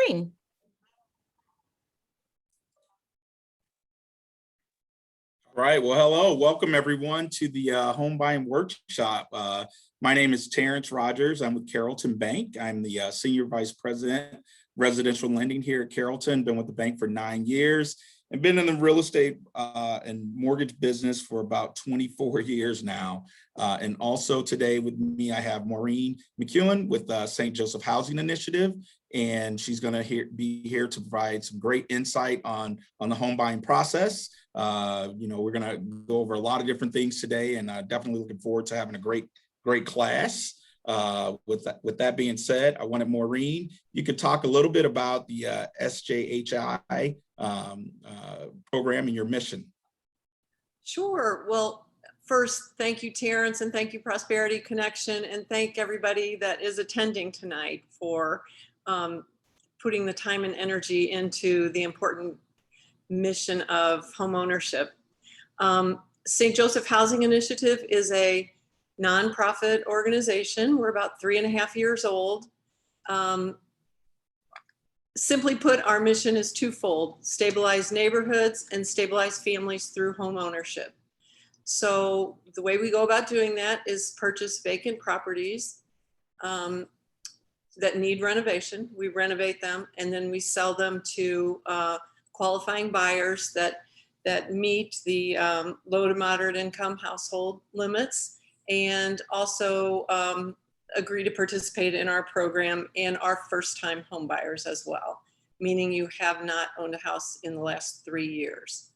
Maureen. All right. Well, hello. Welcome, everyone, to the home buying workshop. My name is Terrence Rogers. I'm with Carrollton Bank. I'm the Senior Vice President, Residential Lending here at Carrollton. Been with the bank for 9 years and been in the real estate and mortgage business for about 24 years now. And also today with me, I have Maureen McEwen with St. Joseph Housing Initiative. And she's going to be here to provide some great insight on the home buying process. We're going to go over a lot of different things today, and definitely looking forward to having a great class. With that being said, I wanted Maureen, you could talk a little bit about the SJHI program and your mission. Sure. Well, first, thank you, Terrence, and thank you, Prosperity Connection, and thank everybody that is attending tonight for putting the time and energy into the important mission of home ownership. St. Joseph Housing Initiative is a nonprofit organization. We're about 3.5 years old. Simply put, our mission is twofold: stabilize neighborhoods and stabilize families through home ownership. So the way we go about doing that is purchase vacant properties that need renovation. We renovate them, and then we sell them to qualifying buyers that meet the low to moderate income household limits, and also agree to participate in our program and are first-time home buyers as well, meaning you have not owned a house in the last 3 years.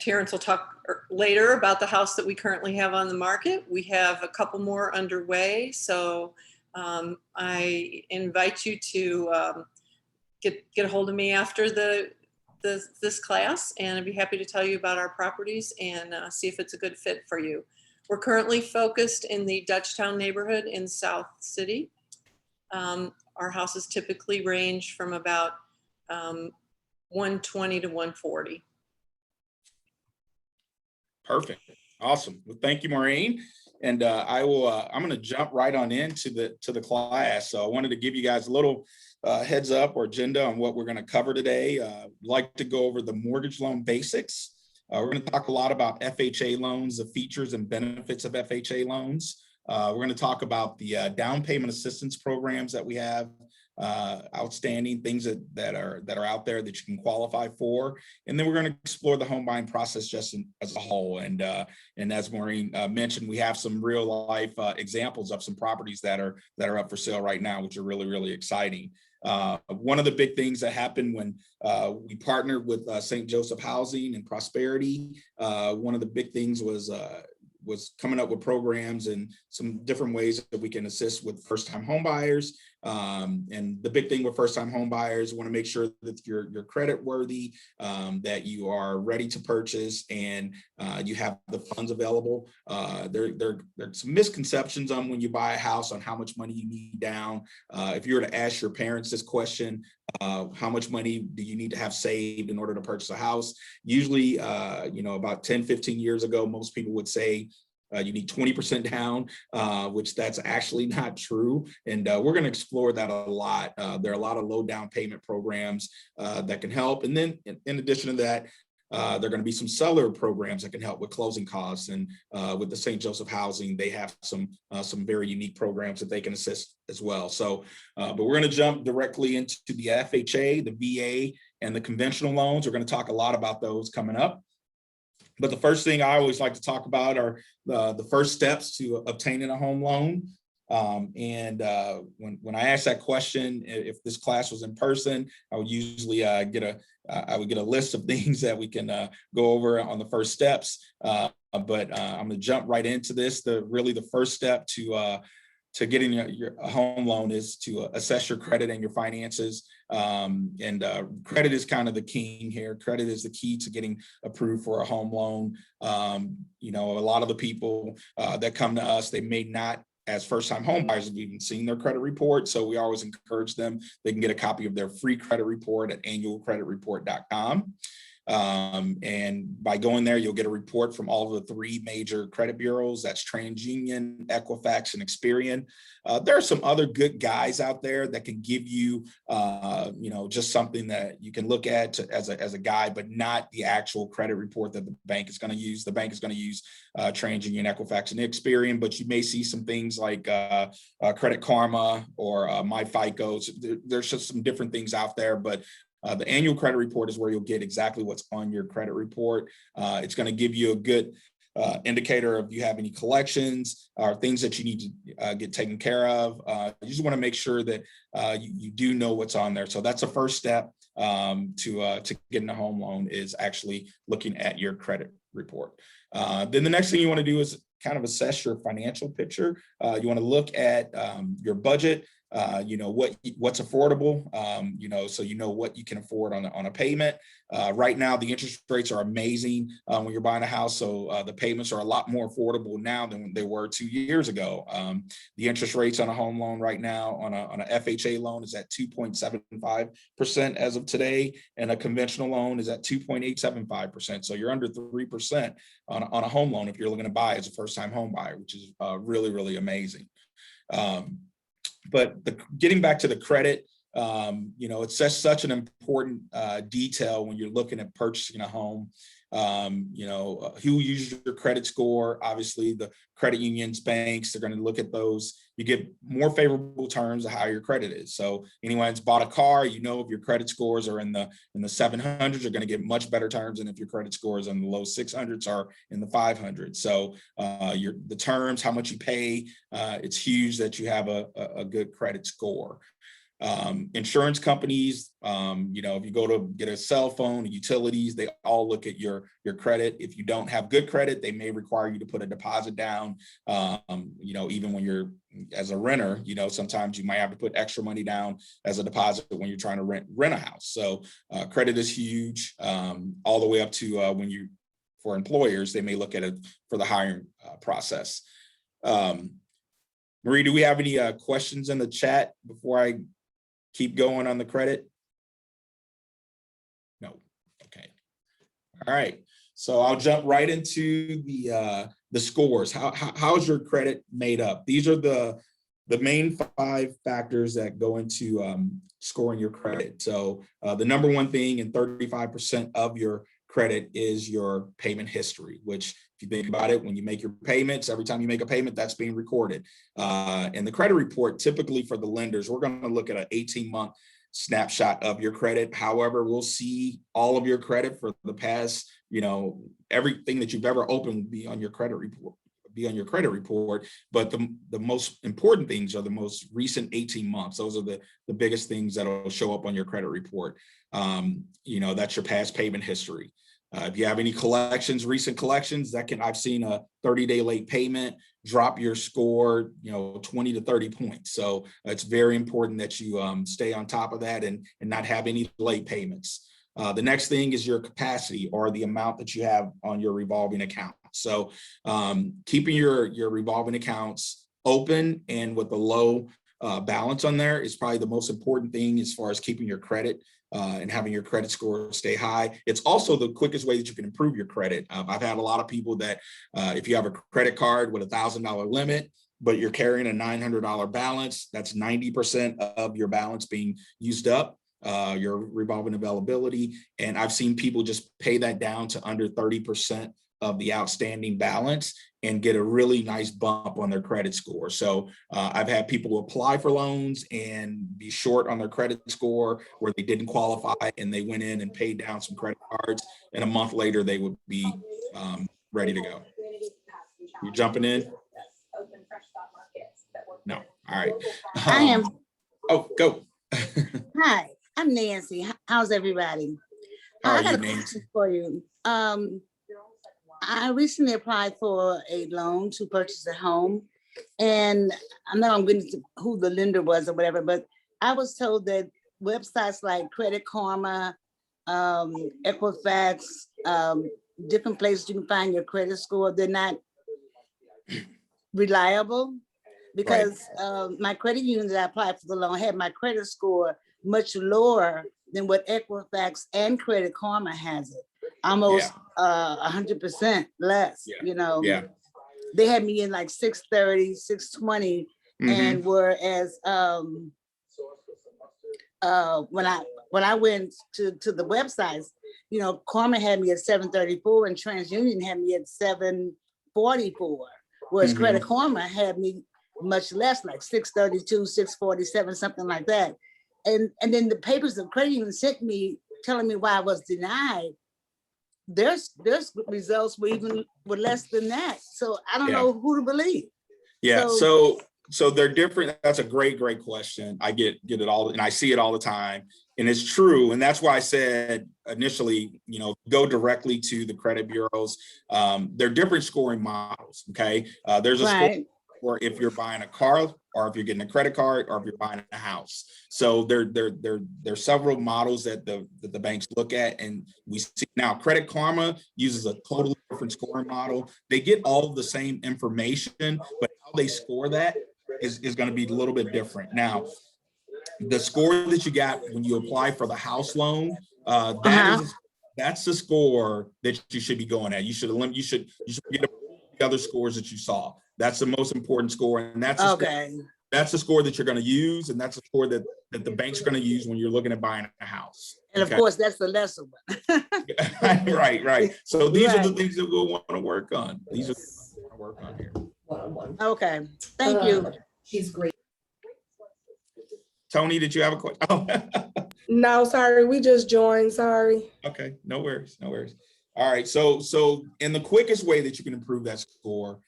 Terrence will talk later about the house that we currently have on the market. We have a couple more underway, so I invite you to get a hold of me after this class, and I'd be happy to tell you about our properties and see if it's a good fit for you. We're currently focused in the Dutchtown neighborhood in South City. Our houses typically range from about 120 to 140. Perfect. Awesome. Well, thank you, Maureen. And I'm going to jump right on into the class. So I wanted to give you guys a little heads up or agenda on what we're going to cover today. I'd like to go over the mortgage loan basics. We're going to talk a lot about FHA loans, the features and benefits of FHA loans. We're going to talk about the down payment assistance programs that we have outstanding, things that are out there that you can qualify for, and then we're going to explore the home buying process just as a whole. And as Maureen mentioned, we have some real life examples of some properties that are up for sale right now, which are really exciting. One of the big things that happened when we partnered with St. Joseph Housing and Prosperity, one of the big things was coming up with programs and some different ways that we can assist with first-time home buyers. And the big thing with first-time home buyers, want to make sure that you're credit worthy, that you are ready to purchase, and you have the funds available. There's some misconceptions on when you buy a house on how much money you need down. If you were to ask your parents this question, how much money do you need to have saved in order to purchase a house? Usually, about 10, 15 years ago, most people would say you need 20% down, which that's actually not true. And we're going to explore that a lot. There are a lot of low down payment programs that can help. And then in addition to that, there are going to be some seller programs that can help with closing costs. And with the St. Joseph Housing, they have some very unique programs that they can assist as well. So, but we're going to jump directly into the FHA, the VA, and the conventional loans. We're going to talk a lot about those coming up. But the first thing I always like to talk about are the first steps to obtaining a home loan. When I ask that question, if this class was in person, I would usually get a list of things that we can go over on the first steps. But I'm going to jump right into this. The first step to getting a home loan is to assess your credit and your finances. Credit is kind of the king here. Credit is the key to getting approved for a home loan. A lot of the people that come to us, they may not, as first-time home buyers, have even seen their credit report. So we always encourage them. They can get a copy of their free credit report at annualcreditreport.com. And by going there, you'll get a report from all of the 3 major credit bureaus. That's TransUnion, Equifax, and Experian. There are some other good guys out there that can give you, just something that you can look at as a guide, but not the actual credit report that the bank is going to use. The bank is going to use TransUnion, Equifax, and Experian, but you may see some things like Credit Karma or MyFICO. So there's just some different things out there, but the annual credit report is where you'll get exactly what's on your credit report. It's going to give you a good indicator of you have any collections or things that you need to get taken care of. You just want to make sure that you do know what's on there. So that's the first step to getting a home loan, is actually looking at your credit report. Then the next thing you want to do is kind of assess your financial picture. You want to look at your budget. What's affordable, so you know what you can afford on a payment. Right now, the interest rates are amazing when you're buying a house. So the payments are a lot more affordable now than they were 2 years ago. The interest rates on a home loan right now on a FHA loan is at 2.75% as of today, and a conventional loan is at 2.875%. So you're under 3% on a home loan if you're looking to buy as a first-time home buyer, which is really, really amazing. But getting back to the credit, it's just such an important detail when you're looking at purchasing a home. Who uses your credit score? Obviously, the credit unions, banks, they're going to look at those. You get more favorable terms the higher your credit is. So anyone that's bought a car, if your credit scores are in the 700s, you're going to get much better terms than if your credit scores in the low 600s or in the 500s. So the terms, how much you pay, it's huge that you have a good credit score. Insurance companies, if you go to get a cell phone, utilities, they all look at your credit. If you don't have good credit, they may require you to put a deposit down. Even when you're as a renter, sometimes you might have to put extra money down as a deposit when you're trying to rent a house. So credit is huge, all the way up to for employers, they may look at it for the hiring process. Marie, do we have any questions in the chat before I keep going on the credit? No. Okay. All right. So I'll jump right into the scores. How's your credit made up? These are the main 5 factors that go into scoring your credit. So the number one thing, and 35% of your credit, is your payment history, which, if you think about it, when you make your payments, every time you make a payment, that's being recorded. And the credit report, typically for the lenders, we're going to look at an 18-month snapshot of your credit. However, we'll see all of your credit for the past, everything that you've ever opened will be on your credit report. But the most important things are the most recent 18 months. Those are the biggest things that'll show up on your credit report. That's your past payment history. If you have any collections, recent collections, I've seen a 30-day late payment drop your score, 20 to 30 points. So it's very important that you stay on top of that and not have any late payments. The next thing is your capacity, or the amount that you have on your revolving account. So keeping your revolving accounts open and with a low balance on there is probably the most important thing as far as keeping your credit and having your credit score stay high. It's also the quickest way that you can improve your credit. I've had a lot of people that if you have a credit card with $1,000 limit, but you're carrying a $900 balance, that's 90% of your balance being used up, your revolving availability. And I've seen people just pay that down to under 30% of the outstanding balance and get a really nice bump on their credit score. So I've had people apply for loans and be short on their credit score where they didn't qualify, and they went in and paid down some credit cards, and a month later they would be ready to go. You jumping in? No. All right. I am. Oh, go. Hi, I'm Nancy. How's everybody? How are I got you, a Nancy? question for you. I recently applied for a loan to purchase a home, and I'm not going to get into who the lender was or whatever, but I was told that websites like Credit Karma, Equifax, different places you can find your credit score, they're not reliable, because my credit union that I applied for the loan had my credit score much lower than what Equifax and Credit Karma has it. almost 100% less, Yeah. you know. Yeah. They had me in like 630, 620, and whereas when I went to the websites, you know, Karma had me at 734 and TransUnion had me at 744, whereas Credit Karma had me much less, like 632, 647, something like that. And then the papers of credit union sent me telling me why I was denied. Their results were less than that. So I don't know who to believe. Yeah. So they're different. That's a great question. I get it all, and I see it all the time. And it's true. And that's why I said initially, you know, go directly to the credit bureaus. They're different scoring models. Okay. There's a score for if you're buying a car, or if you're getting a credit card, or if you're buying a house. So there's several models that the banks look at, and we see now Credit Karma uses a totally different scoring model. They get all of the same information, but how they score that is going to be a little bit different. Now, the score that you got when you apply for the house loan, that's the score that you should be going at. You should get the other scores that you saw. That's the most important score, and that's the score that you're going to use, and that's the score that the bank's going to use when you're looking at buying a house. And of course, that's the lesser one. Right. So these are the things that we'll want to work on. These are things we'll want to work on here. Okay. Thank you. She's great. Tony, did you have a question? No, sorry, we just joined. Sorry. Okay, no worries. All right, so in the quickest way that you can improve that score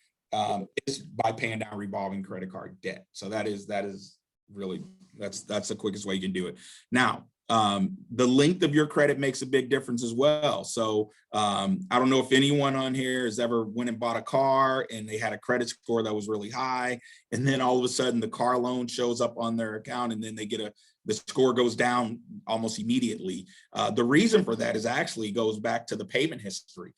is by paying down revolving credit card debt. So that is really that's the quickest way you can do it. Now, the length of your credit makes a big difference as well. So I don't know if anyone on here has ever went and bought a car and they had a credit score that was really high, and then all of a sudden the car loan shows up on their account, and then they get the score goes down almost immediately. The reason for that is actually goes back to the payment history.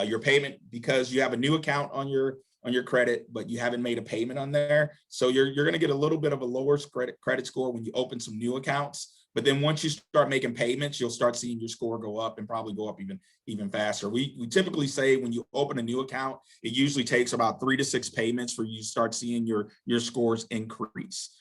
Your payment, because you have a new account on your credit, but you haven't made a payment on there. So you're going to get a little bit of a lower credit score when you open some new accounts. But then once you start making payments, you'll start seeing your score go up, and probably go up even faster. We typically say when you open a new account, it usually takes about 3 to 6 payments for you to start seeing your scores increase.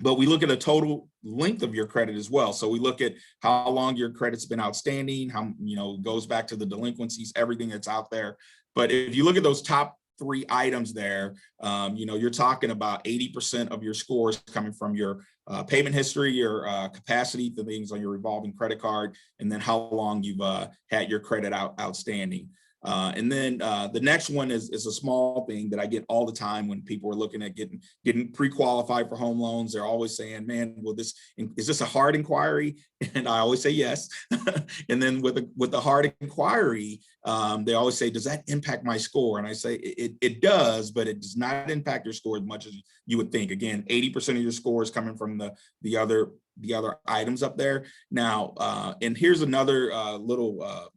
But we look at the total length of your credit as well. So we look at how long your credit's been outstanding, how, goes back to the delinquencies, everything that's out there. But if you look at those top 3 items there, you're talking about 80% of your scores coming from your payment history, your capacity, the things on your revolving credit card, and then how long you've had your credit outstanding. And then the next one is a small thing that I get all the time when people are looking at getting pre-qualified for home loans. They're always saying, man, is this a hard inquiry? And I always say yes. And then with the hard inquiry, they always say, does that impact my score? And I say it does, but it does not impact your score as much as you would think. Again, 80% of your score is coming from the other items up there. Now, and here's another little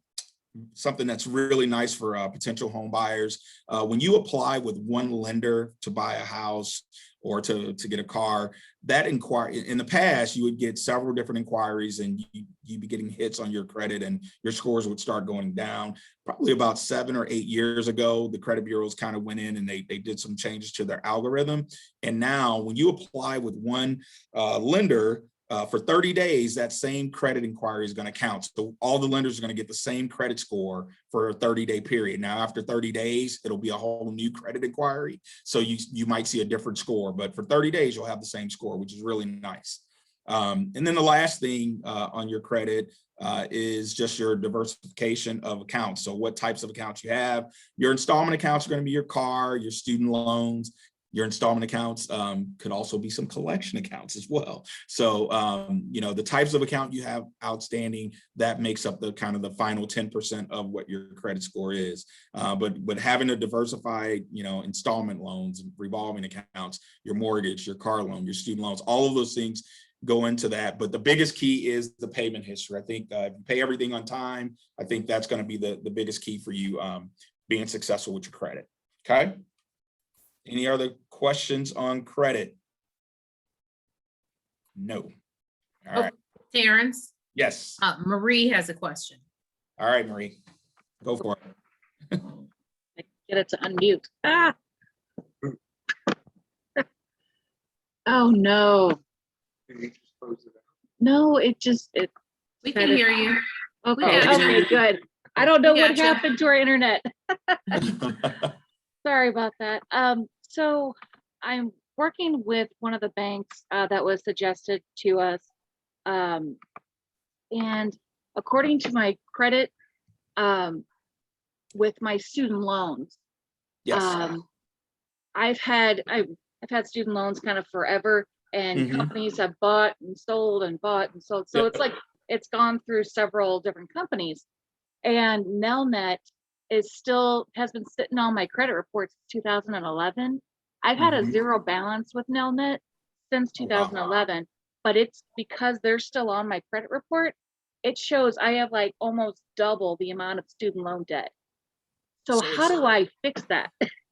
something that's really nice for potential home buyers. When you apply with one lender to buy a house or to get a car, that inquiry, in the past, you would get several different inquiries, and you'd be getting hits on your credit, and your scores would start going down. Probably about 7 or 8 years ago, the credit bureaus kind of went in and they did some changes to their algorithm. And now when you apply with one lender, for 30 days, that same credit inquiry is going to count. So all the lenders are going to get the same credit score for a 30-day period. Now, after 30 days, it'll be a whole new credit inquiry. So you might see a different score, but for 30 days, you'll have the same score, which is really nice. And then the last thing on your credit is just your diversification of accounts. So what types of accounts you have. Your installment accounts are going to be your car, your student loans. Your installment accounts could also be some collection accounts as well. So, the types of account you have outstanding, that makes up the kind of the final 10% of what your credit score is. But having a diversified, installment loans, revolving accounts, your mortgage, your car loan, your student loans, all of those things go into that. But the biggest key is the payment history. I think if you pay everything on time, I think that's going to be the biggest key for you being successful with your credit. Okay. Any other questions on credit? No. All right. Terrence? Yes. Marie has a question. All right, Marie, go for it. Get it to unmute. Ah. Oh, no. No, it We can hear you. okay, got you. okay, good. I don't know We what got you. happened to our internet. Sorry about that. So I'm working with one of the banks that was suggested to us. And according to my credit, with my student loans, Yes. I've had student loans kind of forever, and Mhm. companies have bought and sold and bought and sold. So Yep. it's like it's gone through several different companies, and Nelnet has been sitting on my credit report since 2011. I've had a Mhm. zero balance with Nelnet since Oh, wow. 2011, but it's because they're still on my credit report. It shows I have like almost double the amount of student loan debt. So how do I fix that?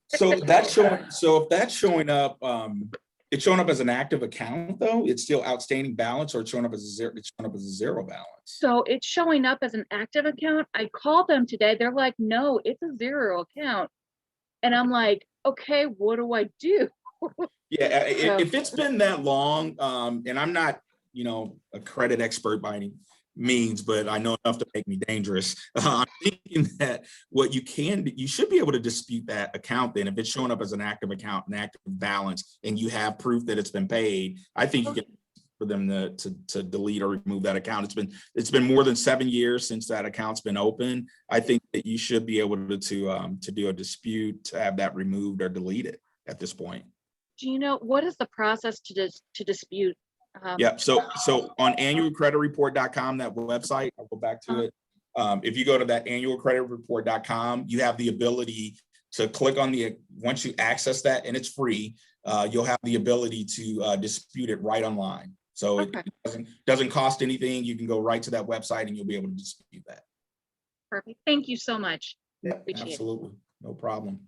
So that's showing, so if that's showing up, it's showing up as an active account though, it's still outstanding balance, or it's showing up as a zero, it's showing up as a zero balance. So it's showing up as an active account. I called them today. They're like, no, it's a zero account. And I'm like, okay, what do I do? Yeah, So- if it's been that long, and I'm not, a credit expert by any means, but I know enough to make me dangerous. I'm thinking that you should be able to dispute that account then if it's showing up as an active account, an active balance, and you have proof that it's been paid. I think you can for them to delete or remove that account. It's been more than 7 years since that account's been open. I think that you should be able to do a dispute to have that removed or deleted at this point. Do you know what is the process to dispute? Yeah, so on annualcreditreport.com, that website, I'll go back to it. If you go to that annualcreditreport.com, you have the ability to click on once you access that, and it's free, you'll have the ability to dispute it right online. So Okay. it doesn't cost anything. You can go right to that website and you'll be able to dispute that. Perfect. Thank you so much. Yeah, Appreciate it. absolutely. No problem.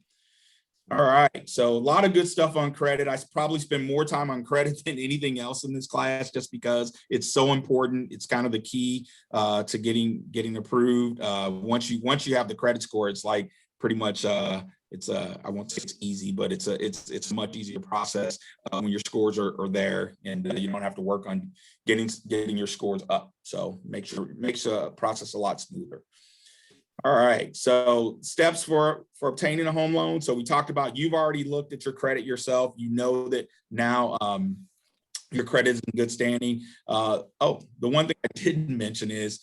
All right, so a lot of good stuff on credit. I probably spend more time on credit than anything else in this class, just because it's so important. It's kind of the key to getting approved. Once you have the credit score, it's like pretty much I won't say it's easy, but it's a much easier process when your scores are there, and you don't have to work on getting your scores up. So makes the process a lot smoother. All right, so steps for obtaining a home loan. So we talked about, you've already looked at your credit yourself. You know that now your credit is in good standing. The one thing I didn't mention is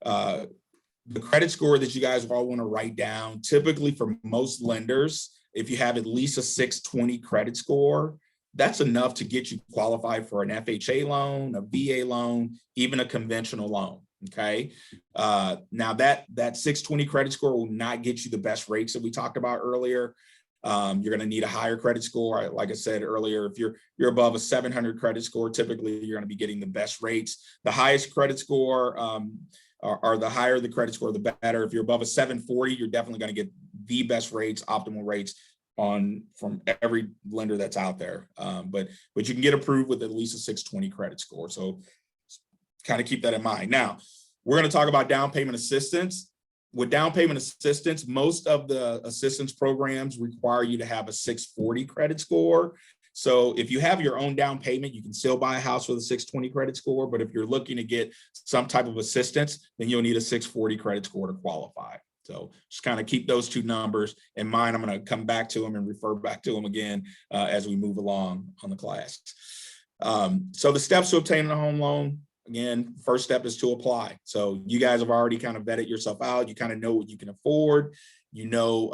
the credit score that you guys all want to write down. Typically for most lenders, if you have at least a 620 credit score, that's enough to get you qualified for an FHA loan, a VA loan, even a conventional loan. Okay. Now that 620 credit score will not get you the best rates that we talked about earlier. You're going to need a higher credit score. Like I said earlier, if you're above a 700 credit score, typically you're going to be getting the best rates. The highest credit score, or the higher the credit score, the better. If you're above a 740, you're definitely going to get the best rates, optimal rates from every lender that's out there. But you can get approved with at least a 620 credit score. So kind of keep that in mind. Now, we're going to talk about down payment assistance. With down payment assistance, most of the assistance programs require you to have a 640 credit score. So if you have your own down payment, you can still buy a house with a 620 credit score. But if you're looking to get some type of assistance, then you'll need a 640 credit score to qualify. So just kind of keep those two numbers in mind. I'm going to come back to them and refer back to them again as we move along on the class. So the steps to obtaining a home loan. Again, first step is to apply. So you guys have already kind of vetted yourself out. You kind of know what you can afford. You know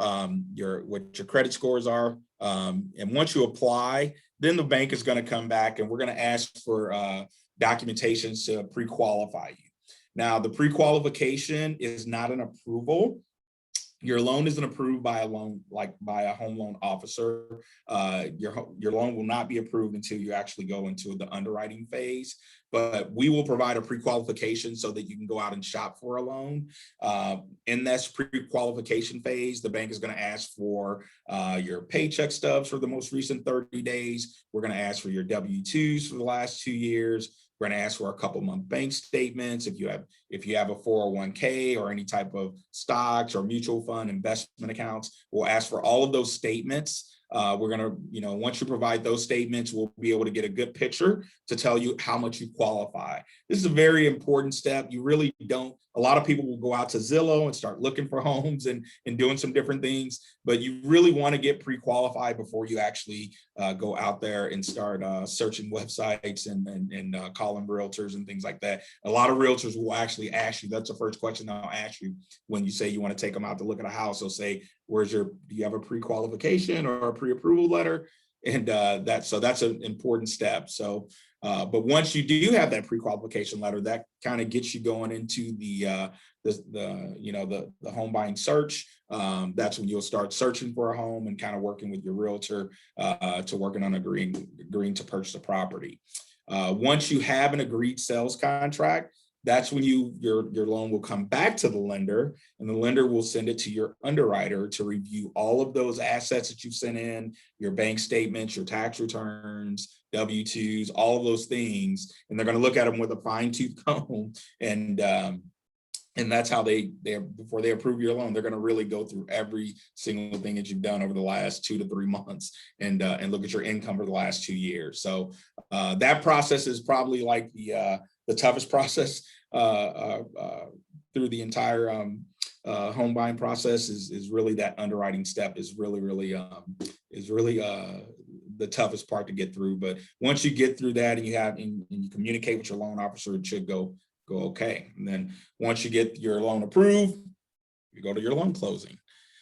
what your credit scores are. And once you apply, then the bank is going to come back and we're going to ask for documentations to pre-qualify you. Now, the pre-qualification is not an approval. Your loan isn't approved by a home loan officer. Your loan will not be approved until you actually go into the underwriting phase. but we will provide a pre-qualification so that you can go out and shop for a loan. In this pre-qualification phase, the bank is going to ask for your paycheck stubs for the most recent 30 days. We're going to ask for your W-2s for the last 2 years. We're going to ask for a couple month bank statements. If you have a 401k or any type of stocks or mutual fund investment accounts, we'll ask for all of those statements. We're going to, once you provide those statements, we'll be able to get a good picture to tell you how much you qualify. This is a very important step. You really don't, a lot of people will go out to Zillow and start looking for homes and doing some different things, but you really want to get pre-qualified before you actually go out there and start searching websites and calling realtors and things like that. A lot of realtors will actually ask you, that's the first question they'll ask you when you say you want to take them out to look at a house. They'll say, do you have a pre-qualification or a pre-approval letter? And that's an important step. So, but once you do have that pre-qualification letter, that kind of gets you going into the home buying search. That's when you'll start searching for a home and kind of working with your realtor to working on agreeing to purchase a property. Once you have an agreed sales contract, that's when your loan will come back to the lender, and the lender will send it to your underwriter to review all of those assets that you've sent in, your bank statements, your tax returns, W-2s, all of those things. And they're going to look at them with a fine-tooth comb. And that's how before they approve your loan, they're going to really go through every single thing that you've done over the last 2 to 3 months and look at your income for the last 2 years. So that process is probably like the toughest process through the entire home buying process is really that underwriting step is really the toughest part to get through. But once you get through that and you communicate with your loan officer, it should go okay. And then once you get your loan approved, you go to your loan closing.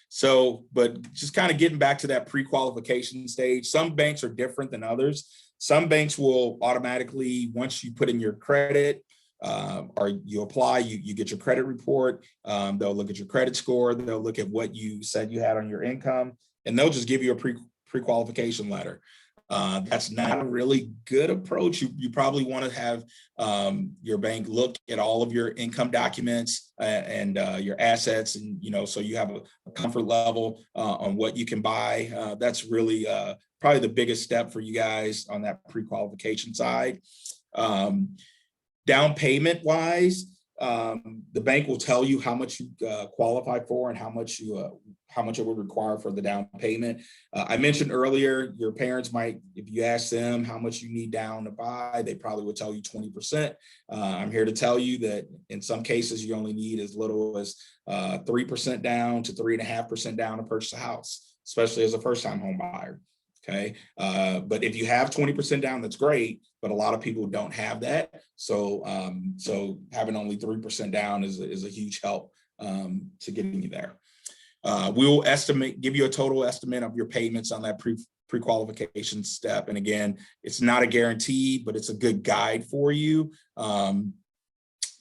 So, but just kind of getting back to that pre-qualification stage, some banks are different than others. Some banks will automatically, once you put in your credit or you apply, you get your credit report, they'll look at your credit score, they'll look at what you said you had on your income, and they'll just give you a pre-qualification letter. That's not a really good approach. You probably want to have your bank look at all of your income documents and your assets, and so you have a comfort level on what you can buy. That's really probably the biggest step for you guys on that pre-qualification side. Down payment wise, the bank will tell you how much you qualify for and how much it would require for the down payment. I mentioned earlier, your parents might, if you ask them how much you need down to buy, they probably would tell you 20%. I'm here to tell you that in some cases, you only need as little as 3% down to 3.5% down to purchase a house, especially as a first-time home buyer. Okay, but if you have 20% down, that's great. But a lot of people don't have that. So having only 3% down is a huge help to getting you there. We'll give you a total estimate of your payments on that pre-qualification step. And again, it's not a guarantee, but it's a good guide for you.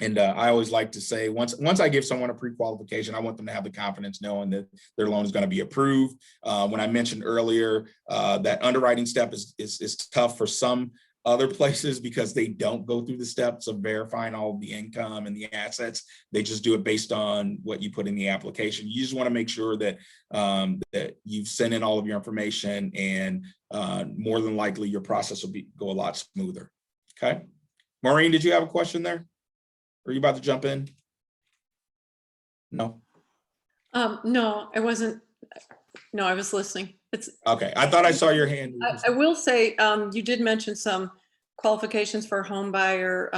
And I always like to say, once I give someone a pre-qualification, I want them to have the confidence knowing that their loan is going to be approved. When I mentioned earlier, that underwriting step is tough for some other places because they don't go through the steps of verifying all of the income and the assets. They just do it based on what you put in the application. You just want to make sure that that you've sent in all of your information, and more than likely your process will go a lot smoother. Okay, Maureen, did you have a question there? Are you about to jump in? No. No, I wasn't. No, I was listening. It's okay. I thought I saw your hand. I will say, you did mention some qualifications for home buyer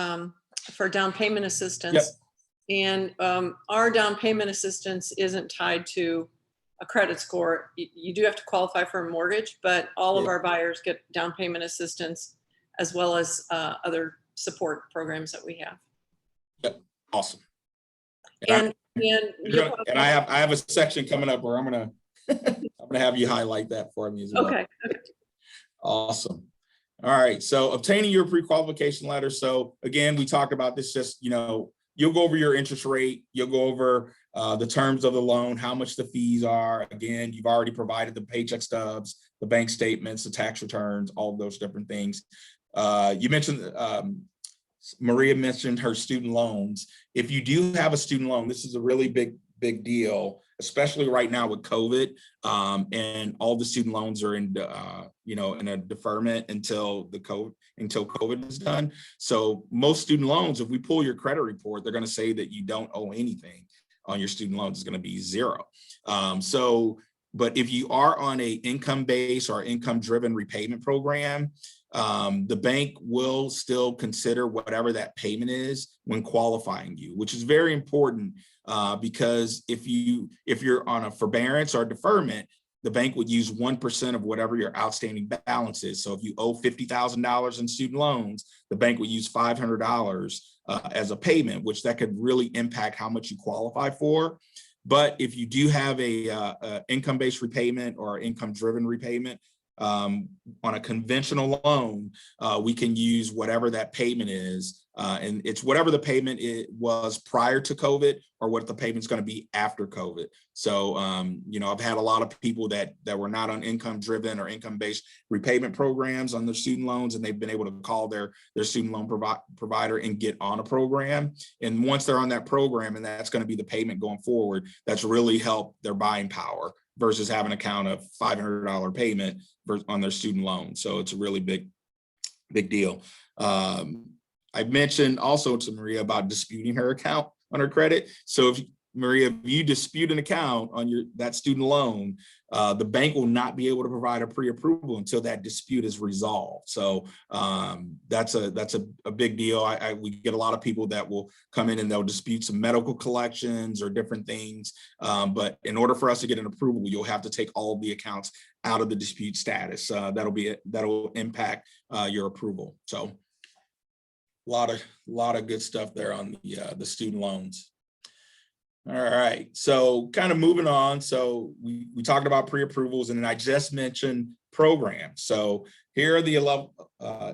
for down payment assistance. Yep. And our down payment assistance isn't tied to a credit score. You do have to qualify for a mortgage, but all of our buyers get down payment assistance as well as other support programs that we have. Yep. Awesome. And I have a section coming up where I'm gonna have you highlight that for me as well. Okay. Awesome. All right. So obtaining your pre-qualification letter. So again, we talked about this. Just you'll go over your interest rate. You'll go over the terms of the loan, how much the fees are. Again, you've already provided the paycheck stubs, the bank statements, the tax returns, all of those different things. You mentioned Maria mentioned her student loans. If you do have a student loan, this is a really big deal, especially right now with COVID, and all the student loans are in, in a deferment until COVID is done. So most student loans, if we pull your credit report, they're going to say that you don't owe anything on your student loans. It's going to be zero. But if you are on a income-based or income-driven repayment program, the bank will still consider whatever that payment is when qualifying you, which is very important, because if you're on a forbearance or deferment, the bank would use 1% of whatever your outstanding balance is. So if you owe $50,000 in student loans, the bank would use $500 as a payment, which that could really impact how much you qualify for. But if you do have a income-based repayment or income-driven repayment, on a conventional loan, we can use whatever that payment is. And it's whatever the payment was prior to COVID or what the payment's going to be after COVID. So, I've had a lot of people that were not on income-driven or income-based repayment programs on their student loans, and they've been able to call their student loan provider and get on a program. And once they're on that program, and that's going to be the payment going forward, that's really helped their buying power versus having a count of $500 payment on their student loan. So it's a really big deal. I mentioned also to Maria about disputing her account on her credit. So if you dispute an account on that student loan, the bank will not be able to provide a pre-approval until that dispute is resolved. So that's a big deal. We get a lot of people that will come in and they'll dispute some medical collections or different things. But in order for us to get an approval, you'll have to take all of the accounts out of the dispute status. That'll impact your approval. So a lot of good stuff there on the student loans. All right, so kind of moving on. So we talked about pre-approvals, and then I just mentioned programs. So here are the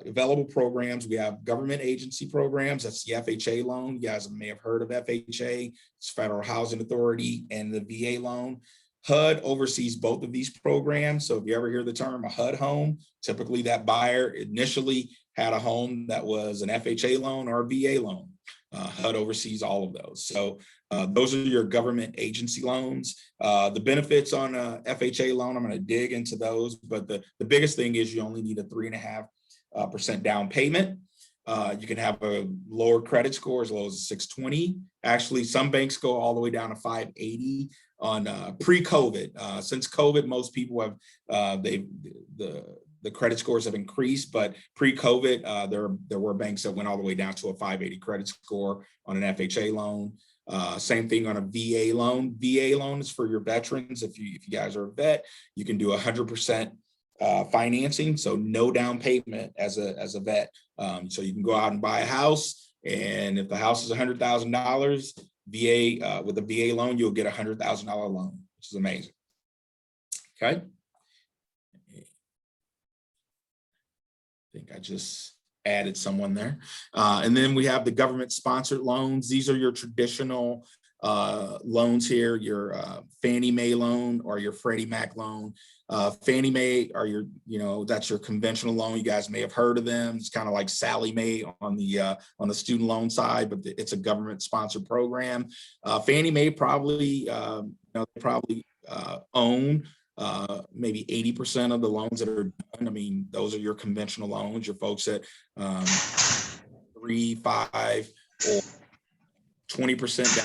available programs. We have government agency programs. That's the FHA loan. You guys may have heard of FHA. It's Federal Housing Authority, and the VA loan. HUD oversees both of these programs. So if you ever hear the term a HUD home, typically that buyer initially had a home that was an FHA loan or a VA loan. HUD oversees all of those. So those are your government agency loans. The benefits on a FHA loan, I'm going to dig into those, but the biggest thing is you only need a 3.5% down payment. You can have a lower credit score as low as a 620. Actually, some banks go all the way down to 580 on pre-COVID. Since COVID, most people have the credit scores have increased, but pre-COVID, there were banks that went all the way down to a 580 credit score on an FHA loan. Same thing on a VA loan. VA loan is for your veterans. If you guys are a vet, you can do 100% financing, so no down payment as a vet. So you can go out and buy a house, and if the house is $100,000, VA with a VA loan, you'll get a $100,000 loan, which is amazing. Okay. I think I just added someone there. And then we have the government sponsored loans. These are your traditional loans here, your Fannie Mae loan or your Freddie Mac loan. Fannie Mae are that's your conventional loan. You guys may have heard of them. It's kind of like Sallie Mae on the student loan side, but it's a government sponsored program. Fannie Mae probably own maybe 80% of the loans that are done. I mean, those are your conventional loans, your folks at 3, 5, or 20%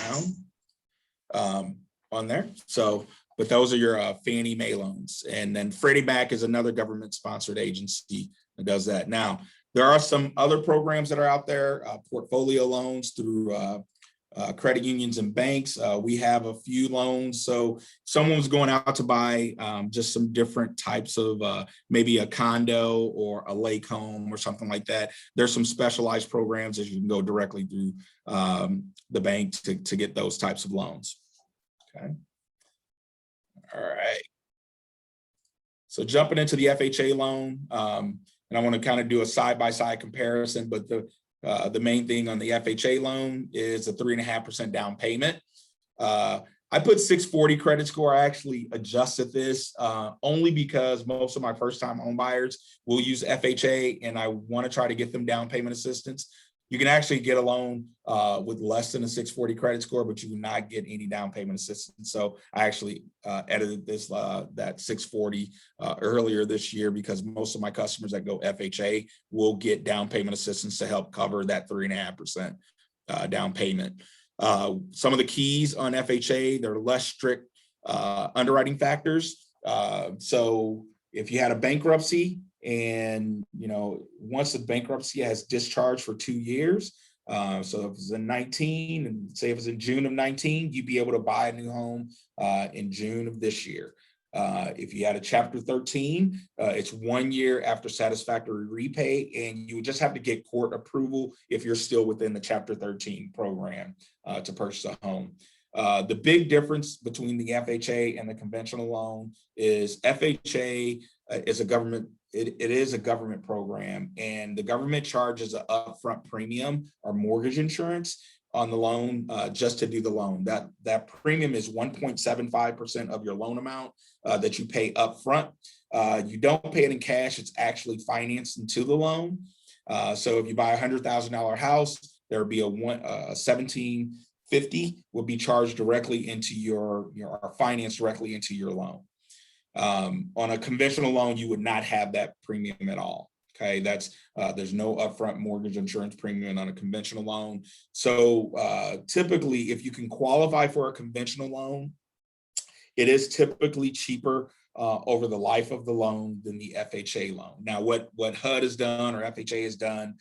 down on there. So, but those are your Fannie Mae loans. And then Freddie Mac is another government sponsored agency that does that. Now, there are some other programs that are out there, portfolio loans through credit unions and banks. We have a few loans. So if someone's going out to buy just some different types of maybe a condo or a lake home or something like that. There's some specialized programs that you can go directly through the bank to get those types of loans. Okay. All right. So jumping into the FHA loan, and I want to kind of do a side-by-side comparison, but the main thing on the FHA loan is a 3.5% down payment. I put 640 credit score. I actually adjusted this only because most of my first-time home buyers will use FHA, and I want to try to get them down payment assistance. You can actually get a loan with less than a 640 credit score, but you do not get any down payment assistance. So I actually edited this that 640 earlier this year, because most of my customers that go FHA will get down payment assistance to help cover that 3.5% down payment. Some of the keys on FHA, they're less strict underwriting factors. So if you had a bankruptcy, and once the bankruptcy has discharged for 2 years, so if it's in 19 and say if it's in June of 19, you'd be able to buy a new home in June of this year. If you had a Chapter 13, it's 1 year after satisfactory repay, and you would just have to get court approval if you're still within the Chapter 13 program to purchase a home. The big difference between the FHA and the conventional loan is FHA is a government. It is a government program, and the government charges an upfront premium or mortgage insurance on the loan just to do the loan. That premium is 1.75% of your loan amount that you pay upfront. You don't pay it in cash; it's actually financed into the loan. So if you buy a $100,000 house, there would be a $1,750 would be charged directly into your finance directly into your loan. On a conventional loan, you would not have that premium at all. Okay, there's no upfront mortgage insurance premium on a conventional loan. So typically, if you can qualify for a conventional loan, it is typically cheaper over the life of the loan than the FHA loan. Now, what HUD has done or FHA has done,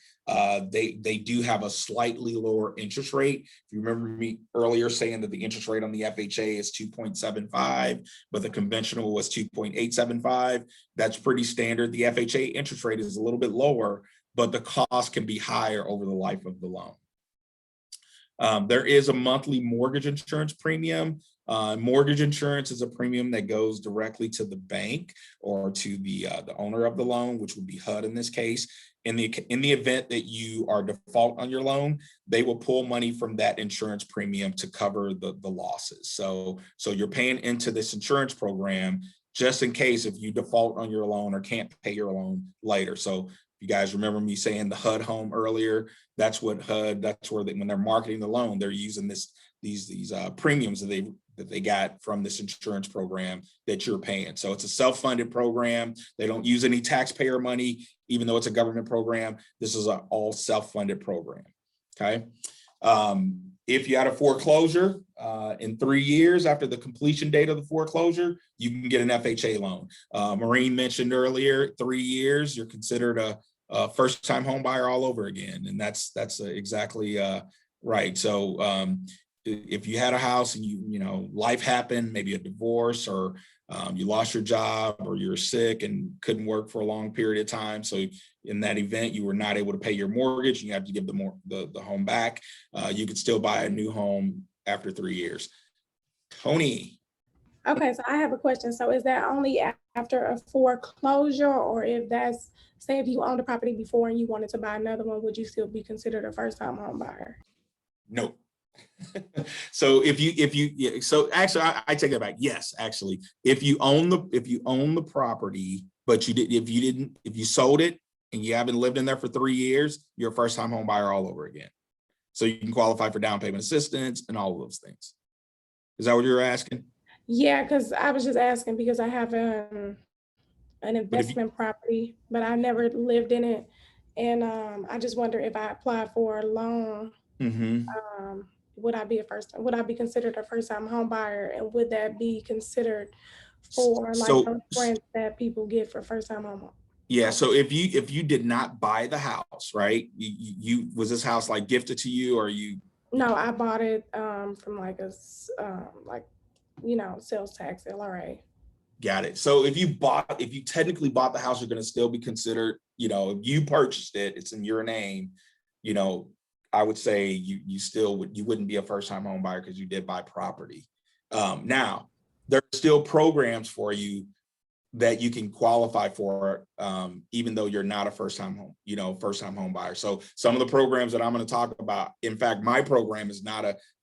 they do have a slightly lower interest rate. If you remember me earlier saying that the interest rate on the FHA is 2.75, but the conventional was 2.875, that's pretty standard. The FHA interest rate is a little bit lower, but the cost can be higher over the life of the loan. There is a monthly mortgage insurance premium. Mortgage insurance is a premium that goes directly to the bank or to the owner of the loan, which would be HUD in this case. In the event that you are default on your loan, they will pull money from that insurance premium to cover the losses. So you're paying into this insurance program just in case if you default on your loan or can't pay your loan later. So you guys remember me saying the HUD home earlier, that's what HUD, that's where when they're marketing the loan, they're using these premiums that they got from this insurance program that you're paying. So it's a self-funded program. They don't use any taxpayer money, even though it's a government program. This is an all self-funded program, okay? If you had a foreclosure in 3 years after the completion date of the foreclosure, you can get an FHA loan. Maureen mentioned earlier, 3 years, you're considered a first-time home buyer all over again. And that's exactly right. So if you had a house and you know life happened, maybe a divorce or you lost your job or you're sick and couldn't work for a long period of time, so in that event you were not able to pay your mortgage and you have to give the home back, you could still buy a new home after 3 years. Tony. Okay, so I have a question. So is that only after a foreclosure, or if that's, say if you owned a property before and you wanted to buy another one, would you still be considered a first-time home buyer? No. So so actually I take that back. Yes, actually, if you own the property, but if you sold it and you haven't lived in there for 3 years, you're a first time home buyer all over again. So you can qualify for down payment assistance and all of those things. Is that what you're asking? Yeah, because I was just asking because I have an investment property, but I never lived in it. And I just wonder if I apply for a loan, would I be considered a first time home buyer, and would that be considered for like those grants that people get for first time home? Yeah. So if you did not buy the house, right? You was this house like gifted to you, or you? No, I bought it from like a sales tax LRA. Got it. So if you technically bought the house, you're going to still be considered, if you purchased it, it's in your name, I would say you wouldn't be a first time home buyer because you did buy property. Now, there are still programs for you that you can qualify for, even though you're not a first-time home buyer. So some of the programs that I'm going to talk about, in fact, my program is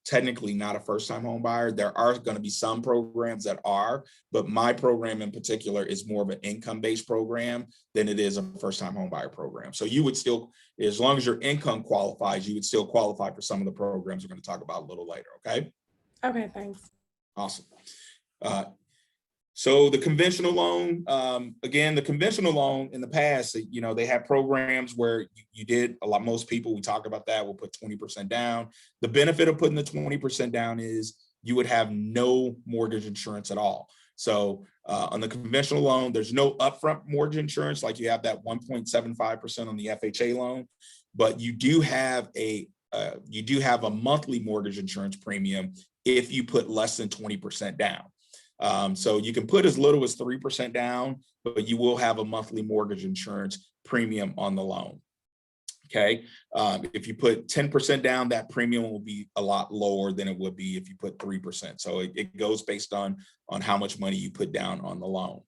technically not a first-time home buyer. There are going to be some programs that are, but my program in particular is more of an income-based program than it is a first-time home buyer program. So you would still, as long as your income qualifies, you would still qualify for some of the programs we're going to talk about a little later. Okay. Okay, thanks. Awesome. So the conventional loan, again, the conventional loan in the past, they had programs where you did most people, we talk about that, will put 20% down. The benefit of putting the 20% down is you would have no mortgage insurance at all. So on the conventional loan, there's no upfront mortgage insurance, like you have that 1.75% on the FHA loan, but you do have a monthly mortgage insurance premium if you put less than 20% down. So you can put as little as 3% down, but you will have a monthly mortgage insurance premium on the loan. Okay. If you put 10% down, that premium will be a lot lower than it would be if you put 3%. So it goes based on how much money you put down on the loan.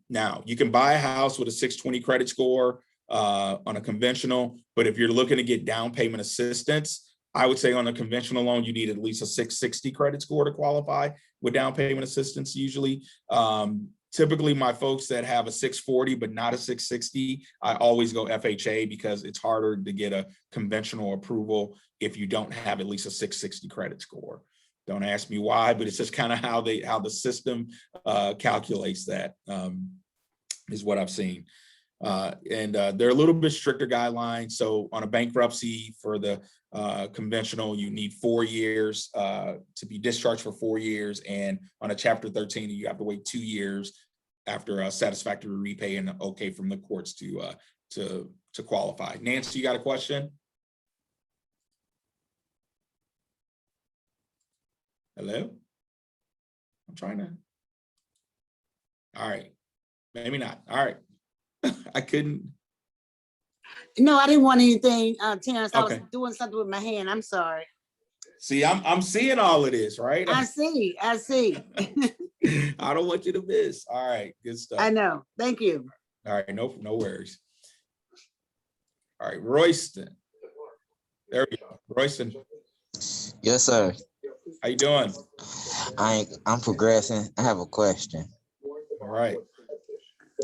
Now you can buy a house with a 620 credit score on a conventional, but if you're looking to get down payment assistance, I would say on a conventional loan, you need at least a 660 credit score to qualify with down payment assistance usually. Typically my folks that have a 640 but not a 660, I always go FHA because it's harder to get a conventional approval if you don't have at least a 660 credit score. Don't ask me why, but it's just kind of how the system calculates that, is what I've seen. And they're a little bit stricter guidelines. So on a bankruptcy for the conventional, you need 4 years to be discharged for 4 years. And on a Chapter 13, you have to wait 2 years after a satisfactory repay and okay from the courts to qualify. Nancy, you got a question? Hello? I'm trying to. All right. Maybe not. All right. I couldn't. No, I didn't want anything, Terrence. I was Okay. doing something with my hand. I'm sorry. See, I'm seeing all of this, right? I see. I don't want you to miss. All right, good stuff. I know. Thank you. All right, no worries. All right, Royston. There we go. Royston, Yes, sir. how you doing? I'm progressing. I have a question. All right.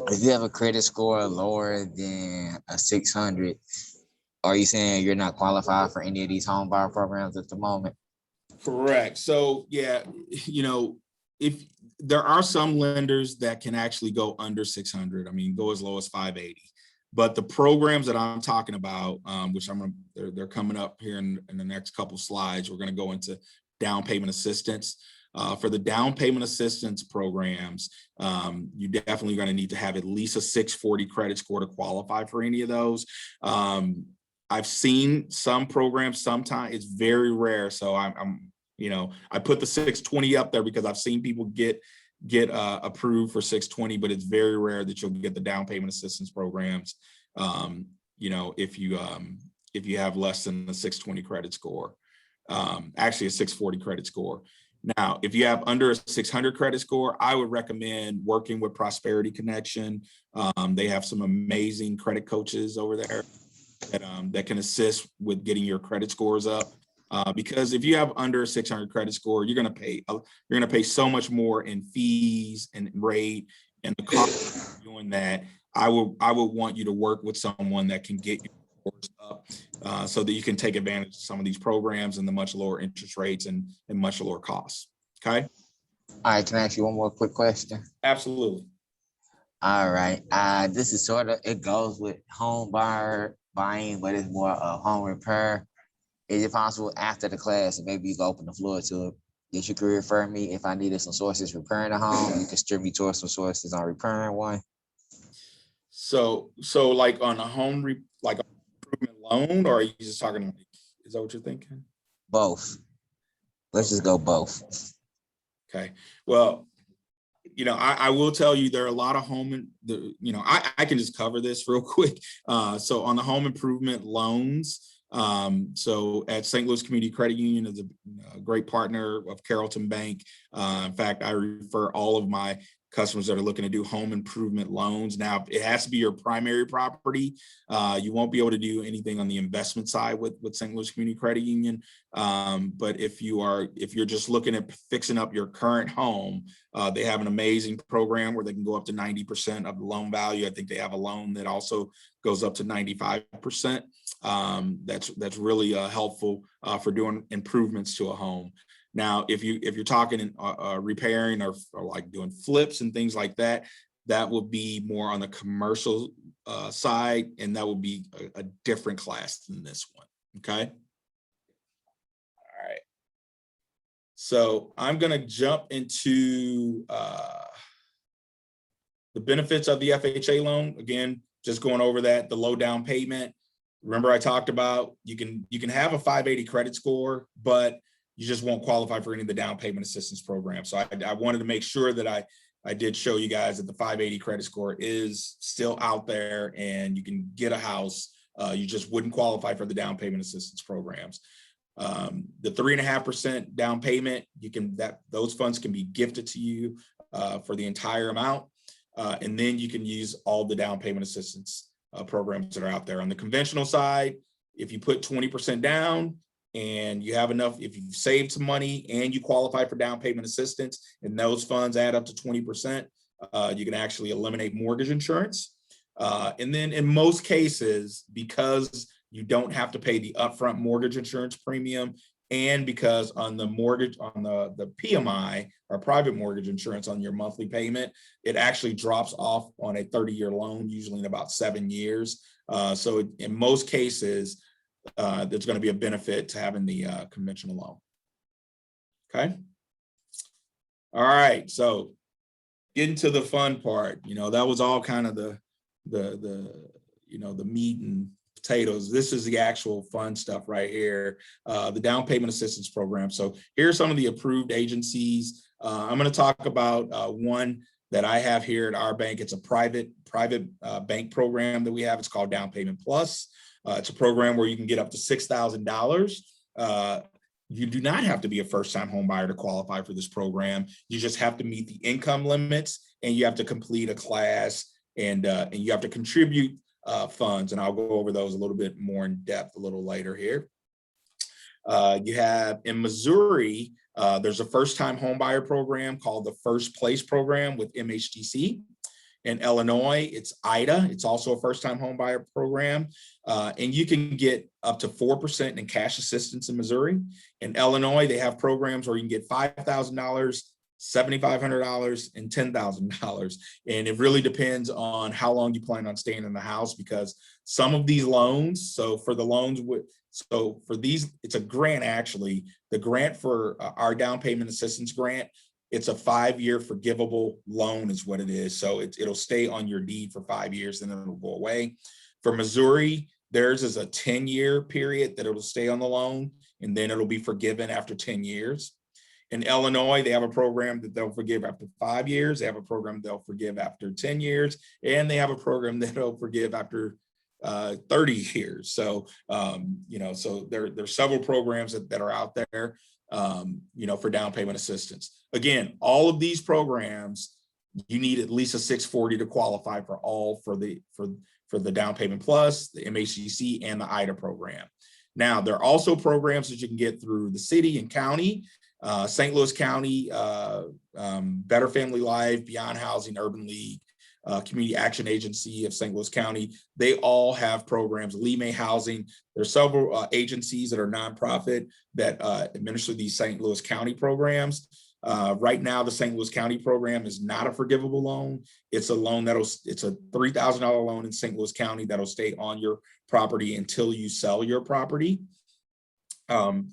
If you have a credit score lower than a 600, are you saying you're not qualified for any of these home buyer programs at the moment? Correct. So yeah, if there are some lenders that can actually go under 600, I mean, go as low as 580. But the programs that I'm talking about, which they're coming up here in the next couple slides, we're going to go into down payment assistance. For the down payment assistance programs, you definitely going to need to have at least a 640 credit score to qualify for any of those. I've seen some programs, sometimes it's very rare. So I put the 620 up there because I've seen people get approved for 620, but it's very rare that you'll get the down payment assistance programs. If you have less than the 620 credit score, actually a 640 credit score. Now, if you have under a 600 credit score, I would recommend working with Prosperity Connection. They have some amazing credit coaches over there that can assist with getting your credit scores up. Because if you have under a 600 credit score, you're going to pay so much more in fees and rate and the cost of doing that. I would want you to work with someone that can get your scores up so that you can take advantage of some of these programs and the much lower interest rates and much lower costs. Okay. All right. Can I ask you one more quick question? Absolutely. All right. This is it goes with home buying, but it's more of home repair. Is it possible after the class, maybe you can open the floor to it, that you could refer me if I needed some sources repairing a home? You can steer me towards some sources on repairing one. So like on a home like an improvement loan, or are you just talking? Is that what you're thinking? Both. Let's just go both. Okay. Well, I will tell you there are a lot of I can just cover this real quick. So on the home improvement loans, so at St. Louis Community Credit Union is a great partner of Carrollton Bank. In fact, I refer all of my customers that are looking to do home improvement loans. Now, it has to be your primary property. You won't be able to do anything on the investment side with St. Louis Community Credit Union. But if you're just looking at fixing up your current home, they have an amazing program where they can go up to 90% of the loan value. I think they have a loan that also goes up to 95%. That's really helpful for doing improvements to a home. Now, if you're talking repairing or like doing flips and things like that, that would be more on the commercial side, and that would be a different class than this one. Okay. All right. So I'm going to jump into the benefits of the FHA loan. Again, just going over that, the low down payment. Remember, I talked about you can have a 580 credit score, but you just won't qualify for any of the down payment assistance programs. So I wanted to make sure that I did show you guys that the 580 credit score is still out there and you can get a house. You just wouldn't qualify for the down payment assistance programs. The 3.5% down payment, those funds can be gifted to you for the entire amount. And then you can use all the down payment assistance programs that are out there. On the conventional side, if you put 20% down, and you have enough, if you've saved some money and you qualify for down payment assistance and those funds add up to 20%, you can actually eliminate mortgage insurance. And then in most cases, because you don't have to pay the upfront mortgage insurance premium, and because on the mortgage, on the PMI or private mortgage insurance on your monthly payment, it actually drops off on a 30-year loan, usually in about 7 years. So in most cases, there's going to be a benefit to having the conventional loan. Okay. All right. So getting to the fun part, that was all kind of the meat and potatoes. This is the actual fun stuff right here. The down payment assistance program. So here are some of the approved agencies. I'm going to talk about one that I have here at our bank. It's a private bank program that we have. It's called Down Payment Plus. It's a program where you can get up to $6,000. You do not have to be a first-time home buyer to qualify for this program. You just have to meet the income limits, and you have to complete a class, and you have to contribute funds. And I'll go over those a little bit more in depth a little later here. You have in Missouri, there's a first-time home buyer program called the First Place program with MHDC. In Illinois, it's IDA. It's also a first-time home buyer program. And you can get up to 4% in cash assistance in Missouri. In Illinois, they have programs where you can get $5,000, $7,500, and $10,000. And it really depends on how long you plan on staying in the house, because some of these loans, so for these, it's a grant actually. The grant for our down payment assistance grant, it's a 5-year forgivable loan is what it is. So it'll stay on your deed for 5 years and then it'll go away. For Missouri, theirs is a 10-year period that it'll stay on the loan, and then it'll be forgiven after 10 years. In Illinois, they have a program that they'll forgive after 5 years. They have a program they'll forgive after 10 years, and they have a program that they'll forgive after 30 years. So, so there's several programs that are out there, for down payment assistance. Again, all of these programs, you need at least a 640 to qualify for the down payment plus, the MHCC, and the IDA program. Now, there are also programs that you can get through the city and county, St. Louis County, Better Family Life, Beyond Housing, Urban League, Community Action Agency of St. Louis County. They all have programs. Lee May Housing. There's several agencies that are nonprofit that administer these St. Louis County programs. Right now, the St. Louis County program is not a forgivable loan. It's a loan it's a $3,000 loan in St. Louis County that'll stay on your property until you sell your property. In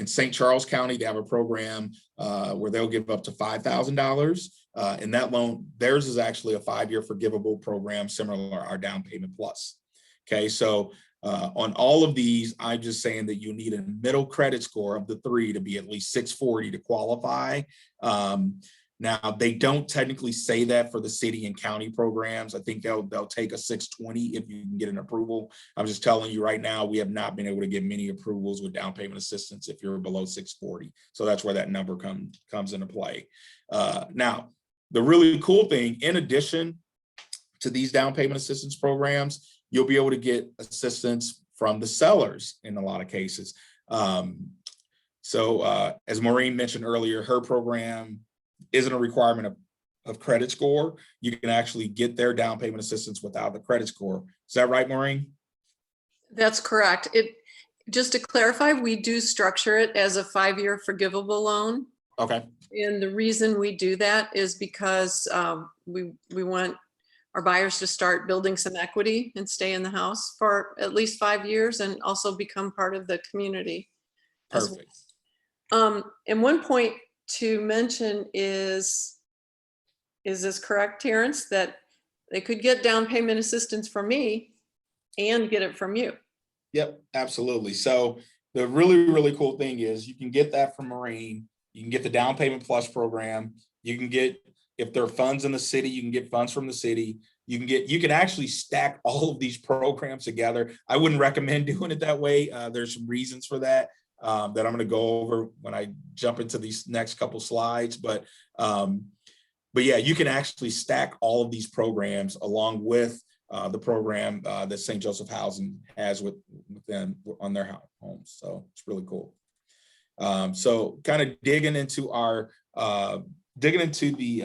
St. Charles County, they have a program where they'll give up to $5,000. And that loan, theirs is actually a 5-year forgivable program, similar to our down payment plus. Okay, so on all of these, I'm just saying that you need a middle credit score of the 3 to be at least 640 to qualify. Now, they don't technically say that for the city and county programs. I think they'll take a 620 if you can get an approval. I'm just telling you right now, we have not been able to get many approvals with down payment assistance if you're below 640. So that's where that number comes into play. Now, the really cool thing, in addition to these down payment assistance programs, you'll be able to get assistance from the sellers in a lot of cases. So as Maureen mentioned earlier, her program isn't a requirement of credit score. You can actually get their down payment assistance without the credit score. Is that right, Maureen? That's correct. Just to clarify, we do structure it as a 5-year forgivable loan. Okay. And the reason we do that is because we want our buyers to start building some equity and stay in the house for at least 5 years and also become part of the community. Perfect. And one point to mention is this correct, Terrence, that they could get down payment assistance from me and get it from you? Yep, absolutely. So the really cool thing is you can get that from Maureen. You can get the Down Payment Plus program. You can get, if there are funds in the city, you can get funds from the city. You can actually stack all of these programs together. I wouldn't recommend doing it that way. There's some reasons for that that I'm going to go over when I jump into these next couple slides. But yeah, you can actually stack all of these programs along with the program that St. Joseph Housing has with them on their homes. So it's really cool. So kind of digging into the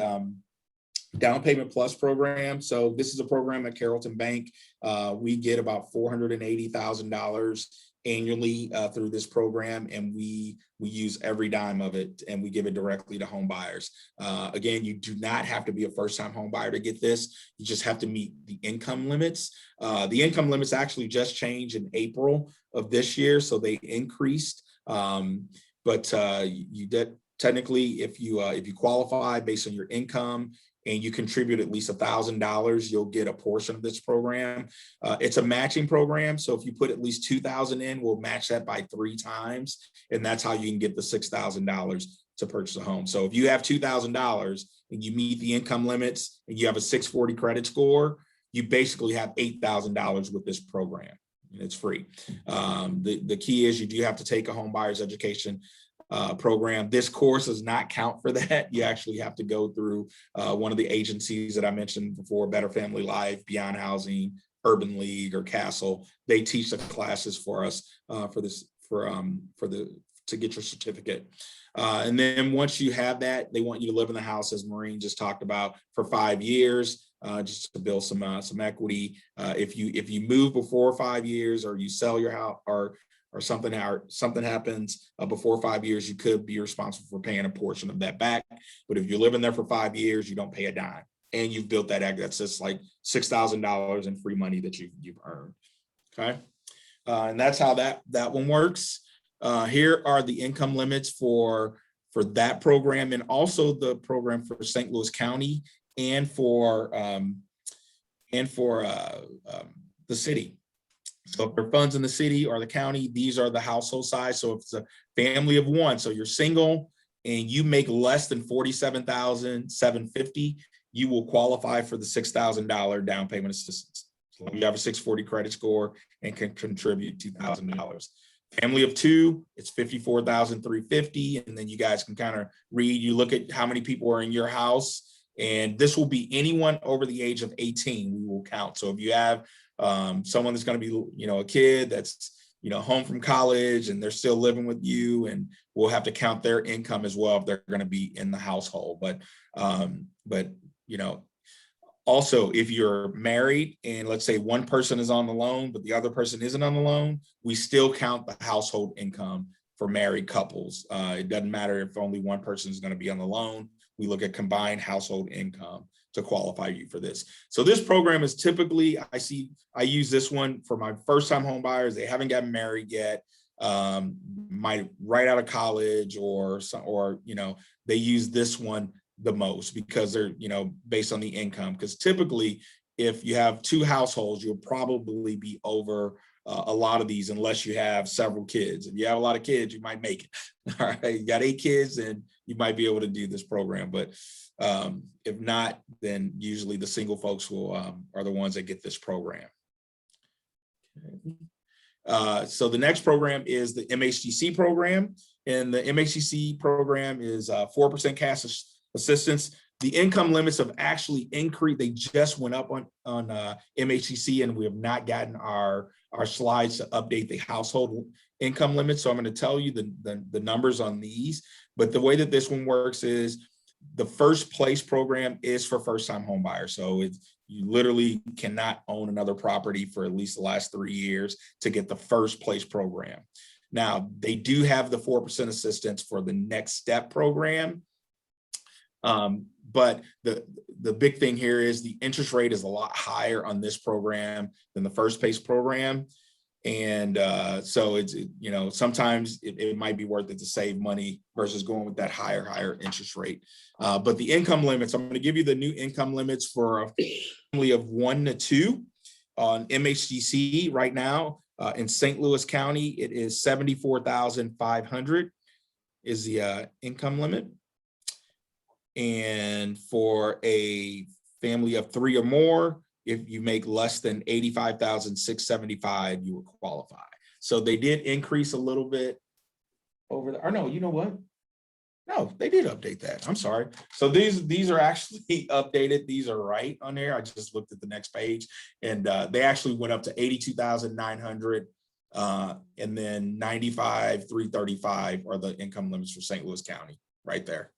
Down Payment Plus program. So this is a program at Carrollton Bank. We get about $480,000 annually through this program, and we use every dime of it, and we give it directly to home buyers. Again, you do not have to be a first-time home buyer to get this. You just have to meet the income limits. The income limits actually just changed in April of this year, so they increased. But you did technically, if you qualify based on your income and you contribute at least $1,000, you'll get a portion of this program. It's a matching program. So if you put at least $2,000 in, we'll match that by 3 times. And that's how you can get the $6,000 to purchase a home. So if you have $2,000 and you meet the income limits and you have a 640 credit score, you basically have $8,000 with this program. And it's free. The key is you do have to take a home buyer's education program. This course does not count for that. You actually have to go through one of the agencies that I mentioned before, Better Family Life, Beyond Housing, Urban League, or Castle. They teach the classes for us to get your certificate. And then once you have that, they want you to live in the house, as Maureen just talked about, for 5 years, just to build some equity. If you move before 5 years, or you sell your house, or something happens before 5 years, you could be responsible for paying a portion of that back. But if you're living there for 5 years, you don't pay a dime, and you've built that equity. That's just like $6,000 in free money that you've earned. Okay, and that's how that one works. Here are the income limits for that program, and also the program for St. Louis County and for the city. So if there are funds in the city or the county, these are the household size. So if it's a family of 1, so you're single and you make less than $47,750, you will qualify for the $6,000 down payment assistance. So you have a 640 credit score and can contribute $2,000. Family of 2, it's $54,350, and then you guys can kind of read. You look at how many people are in your house, and this will be anyone over the age of 18. We will count. So if you have someone that's going to be, a kid that's, home from college and they're still living with you, and we'll have to count their income as well if they're going to be in the household. But also, if you're married and let's say one person is on the loan, but the other person isn't on the loan, we still count the household income for married couples. It doesn't matter if only one person is going to be on the loan. We look at combined household income to qualify you for this. So this program is typically, I use this one for my first time home buyers. They haven't gotten married yet, might right out of college, or they use this one the most because they're, based on the income. Because typically, if you have 2 households, you'll probably be over a lot of these unless you have several kids. If you have a lot of kids, you might make it. All right, you got 8 kids, and you might be able to do this program. But if not, then usually the single folks will are the ones that get this program. Okay. So the next program is the MHGC program, and the MHGC program is 4% cash assistance. The income limits have actually increased. They just went up on MHGC, and we have not gotten our slides to update the household income limits. So I'm going to tell you the numbers on these. But the way that this one works is the first place program is for first-time home buyers. So you literally cannot own another property for at least the last 3 years to get the first place program. Now, they do have the 4% assistance for the next step program. But the big thing here is the interest rate is a lot higher on this program than the first place program. And so it's, sometimes it might be worth it to save money versus going with that higher interest rate. But the income limits, I'm going to give you the new income limits for a family of 1 to 2 on MHGC right now. In St. Louis County, it is $74,500 is the income limit. And for a family of 3 or more, if you make less than $85,675, you will qualify. So they did increase a little bit over there. Or no, you know what? No, they did update that. I'm sorry. So these are actually updated. These are right on there. I just looked at the next page, and they actually went up to $82,900, and then $95,335 are the income limits for St. Louis County right there.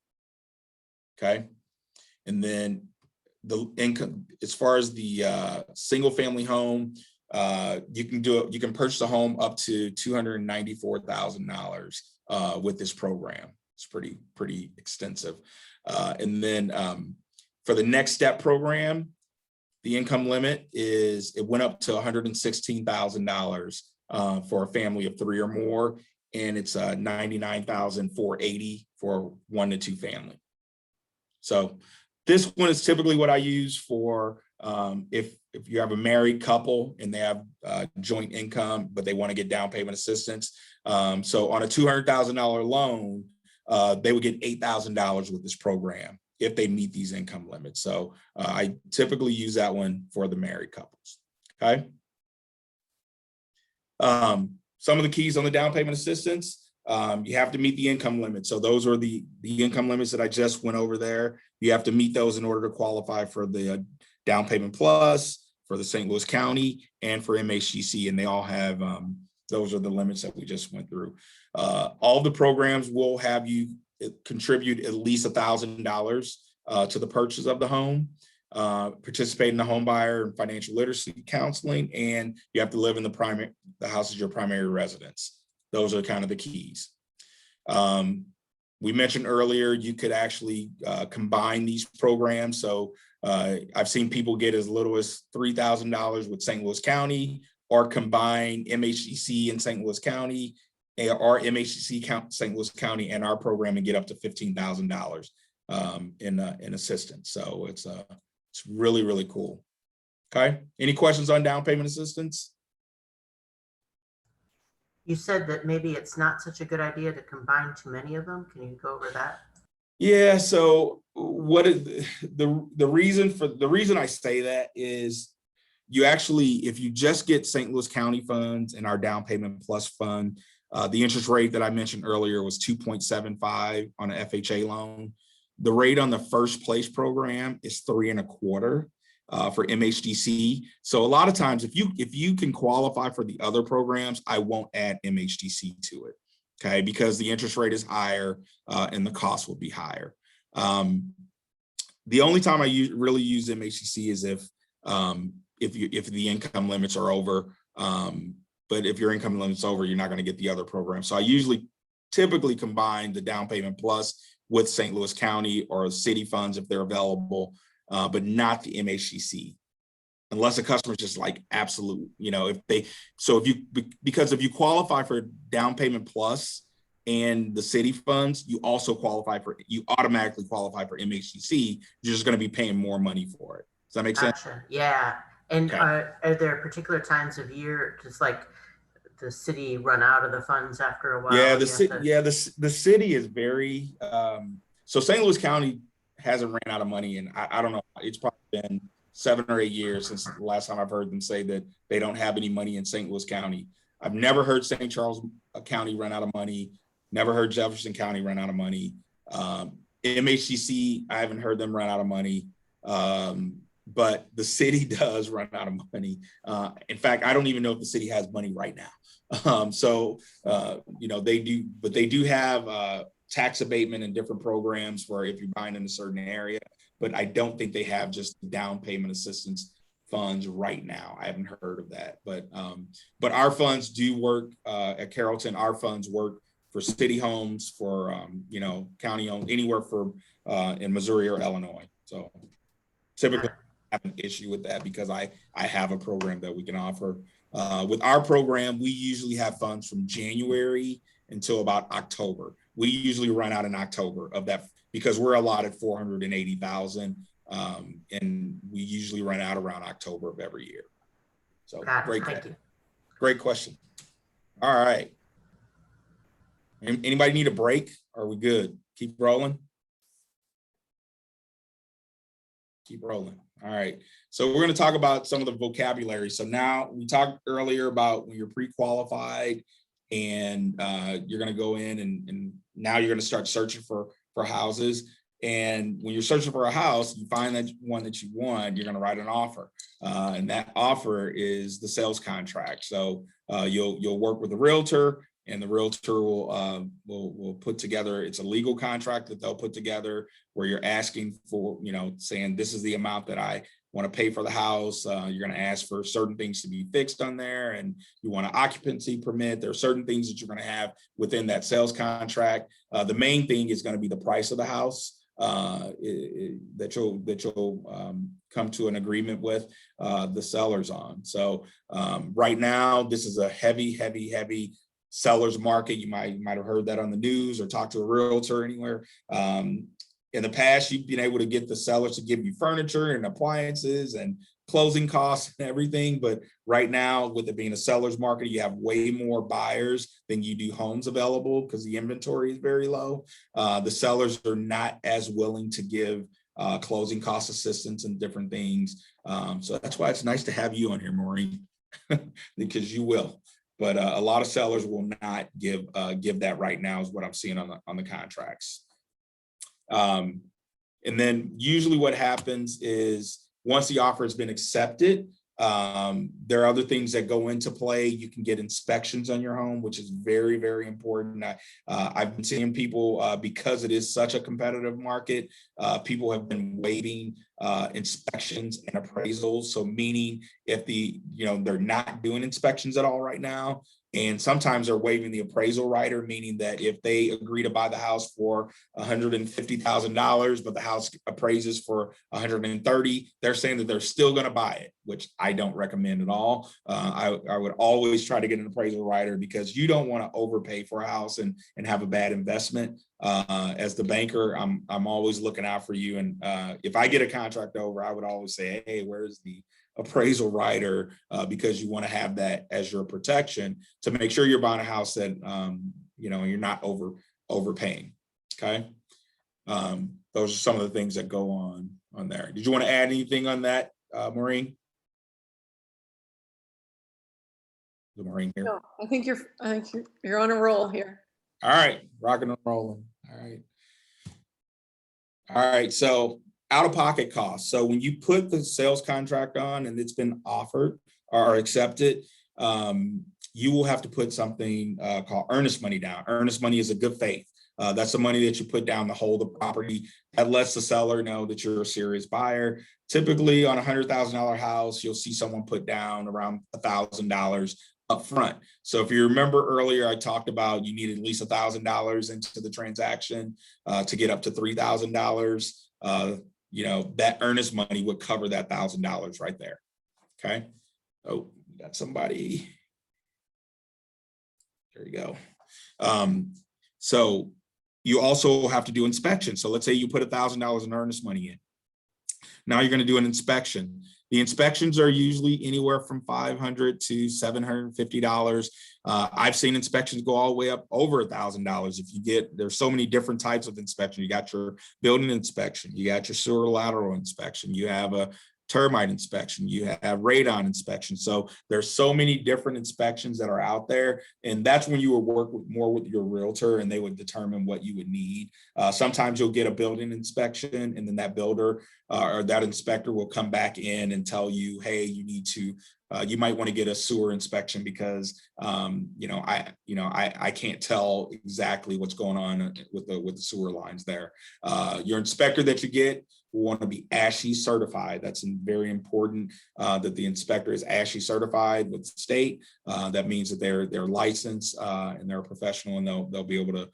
Okay, and then the income, as far as the single family home, you can purchase a home up to $294,000 with this program. It's pretty extensive. And then for the next step program, the income limit it went up to $116,000 for a family of 3 or more, and it's $99,480 for 1 to 2 family. So this one is typically what I use for if you have a married couple and they have joint income, but they want to get down payment assistance. So on a $200,000 loan, they would get $8,000 with this program if they meet these income limits. So I typically use that one for the married couples. Okay. Some of the keys on the down payment assistance. You have to meet the income limit. So those are the income limits that I just went over there. You have to meet those in order to qualify for the down payment plus, for the St. Louis County, and for MHGC. And they all have, those are the limits that we just went through. All the programs will have you contribute at least $1,000 to the purchase of the home, participate in the home buyer and financial literacy counseling, and you have to live in the house is your primary residence. Those are kind of the keys. We mentioned earlier, you could actually combine these programs. So I've seen people get as little as $3,000 with St. Louis County, or combine MHGC in St. Louis County, or MHGC St. Louis County and our program, and get up to $15,000 in assistance. So it's really, really cool. Okay. Any questions on down payment assistance? You said that maybe it's not such a good idea to combine too many of them. Can you go over that? Yeah. So what is the reason I say that is you actually, if you just get St. Louis County funds and our down payment plus fund, the interest rate that I mentioned earlier was 2.75 on an FHA loan. The rate on the first place program is 3.25. For MHGC. So a lot of times, if you can qualify for the other programs, I won't add MHGC to it, okay? Because the interest rate is higher and the cost will be higher. The only time I really use MHGC is if the income limits are over. But if your income limit's over, you're not going to get the other program. So I typically combine the down payment plus with St. Louis County or city funds if they're available. But not the MHGC, unless a customer is just like absolute, because if you qualify for down payment plus and the city funds, you automatically qualify for MHGC. You're just going to be paying more money for it. Does that make sense? Yeah. And Okay. are there particular times of year, just like the city run out of the funds after a while? Yeah, and the you have city, to- yeah, the city is very, so St. Louis County hasn't ran out of money, and I don't know, it's probably been 7 or 8 years since the last time I've heard them say that they don't have any money in St. Louis County. I've never heard St. Charles County run out of money, never heard Jefferson County run out of money. MHCC, I haven't heard them run out of money, but the city does run out of money. In fact, I don't even know if the city has money right now. You know, they do, but they do have tax abatement and different programs for if you're buying in a certain area, but I don't think they have just down payment assistance funds right now. I haven't heard of that, but our funds do work at Carrollton. Our funds work for city homes, for you know, county owned, anywhere for in Missouri or Illinois. So typically I have an issue with that because I have a program that we can offer. With our program, we usually have funds from January until about October. We usually run out in October of that because we're allotted 480,000, and we usually run out around October of every year. So Thank you. great question. All right. Anybody need a break? Are we good? Keep rolling. Keep rolling. All right. So we're going to talk about some of the vocabulary. So now we talked earlier about when you're pre-qualified and you're going to go in and now you're going to start searching for houses. And when you're searching for a house, you find that one that you want, you're going to write an offer. And that offer is the sales contract. So you'll work with a realtor, and the realtor will put together, it's a legal contract that they'll put together where you're asking for, you know, saying this is the amount that I want to pay for the house. You're going to ask for certain things to be fixed on there, and you want an occupancy permit. There are certain things that you're going to have within that sales contract. The main thing is going to be the price of the house that you'll come to an agreement with the sellers on. So right now, this is a heavy seller's market. You might have heard that on the news or talked to a realtor anywhere. In the past, you've been able to get the sellers to give you furniture and appliances and closing costs and everything. But right now, with it being a seller's market, you have way more buyers than you do homes available because the inventory is very low. The sellers are not as willing to give closing cost assistance and different things. So that's why it's nice to have you on here, Maureen, because you will. But a lot of sellers will not give that right now is what I'm seeing on the contracts. And then usually what happens is once the offer has been accepted, there are other things that go into play. You can get inspections on your home, which is very important. I've been seeing people, because it is such a competitive market, people have been waiving inspections and appraisals. So meaning if they're not doing inspections at all right now, and sometimes they're waiving the appraisal rider, meaning that if they agree to buy the house for $150,000, but the house appraises for $130,000, they're saying that they're still going to buy it, which I don't recommend at all. I would always try to get an appraisal rider because you don't want to overpay for a house and have a bad investment. As the banker, I'm always looking out for you. And if I get a contract over, I would always say, hey, where's the appraisal rider, because you want to have that as your protection to make sure you're buying a house that you're not overpaying. Okay, those are some of the things that go on there. Did you want to add anything on that, Maureen? Is Maureen here? No, I think you're on a roll here. All right, rocking and rolling. All right. So out-of-pocket costs. So when you put the sales contract on and it's been offered or accepted, you will have to put something called earnest money down. Earnest money is a good faith. That's the money that you put down to hold the property. That lets the seller know that you're a serious buyer. Typically on a $100,000 house, you'll see someone put down around $1,000 up front. So if you remember earlier, I talked about you needed at least $1,000 into the transaction to get up to $3,000. That earnest money would cover that $1,000 right there. Okay. Oh, we got somebody. There you go. So you also have to do inspections. So let's say you put $1,000 in earnest money in. Now you're going to do an inspection. The inspections are usually anywhere from $500 to $750. I've seen inspections go all the way up over $1,000. If you get, there's so many different types of inspection. You got your building inspection, you got your sewer lateral inspection, you have a termite inspection, you have radon inspection. So there's so many different inspections that are out there. And that's when you will work more with your realtor and they would determine what you would need. Sometimes you'll get a building inspection and then that builder or that inspector will come back in and tell you, hey, you need to, you might want to get a sewer inspection because, I can't tell exactly what's going on with the sewer lines there. Your inspector that you get will want to be ASHI certified. That's very important that the inspector is ASHI certified with the state. That means that they're licensed and they're a professional and they'll be able to,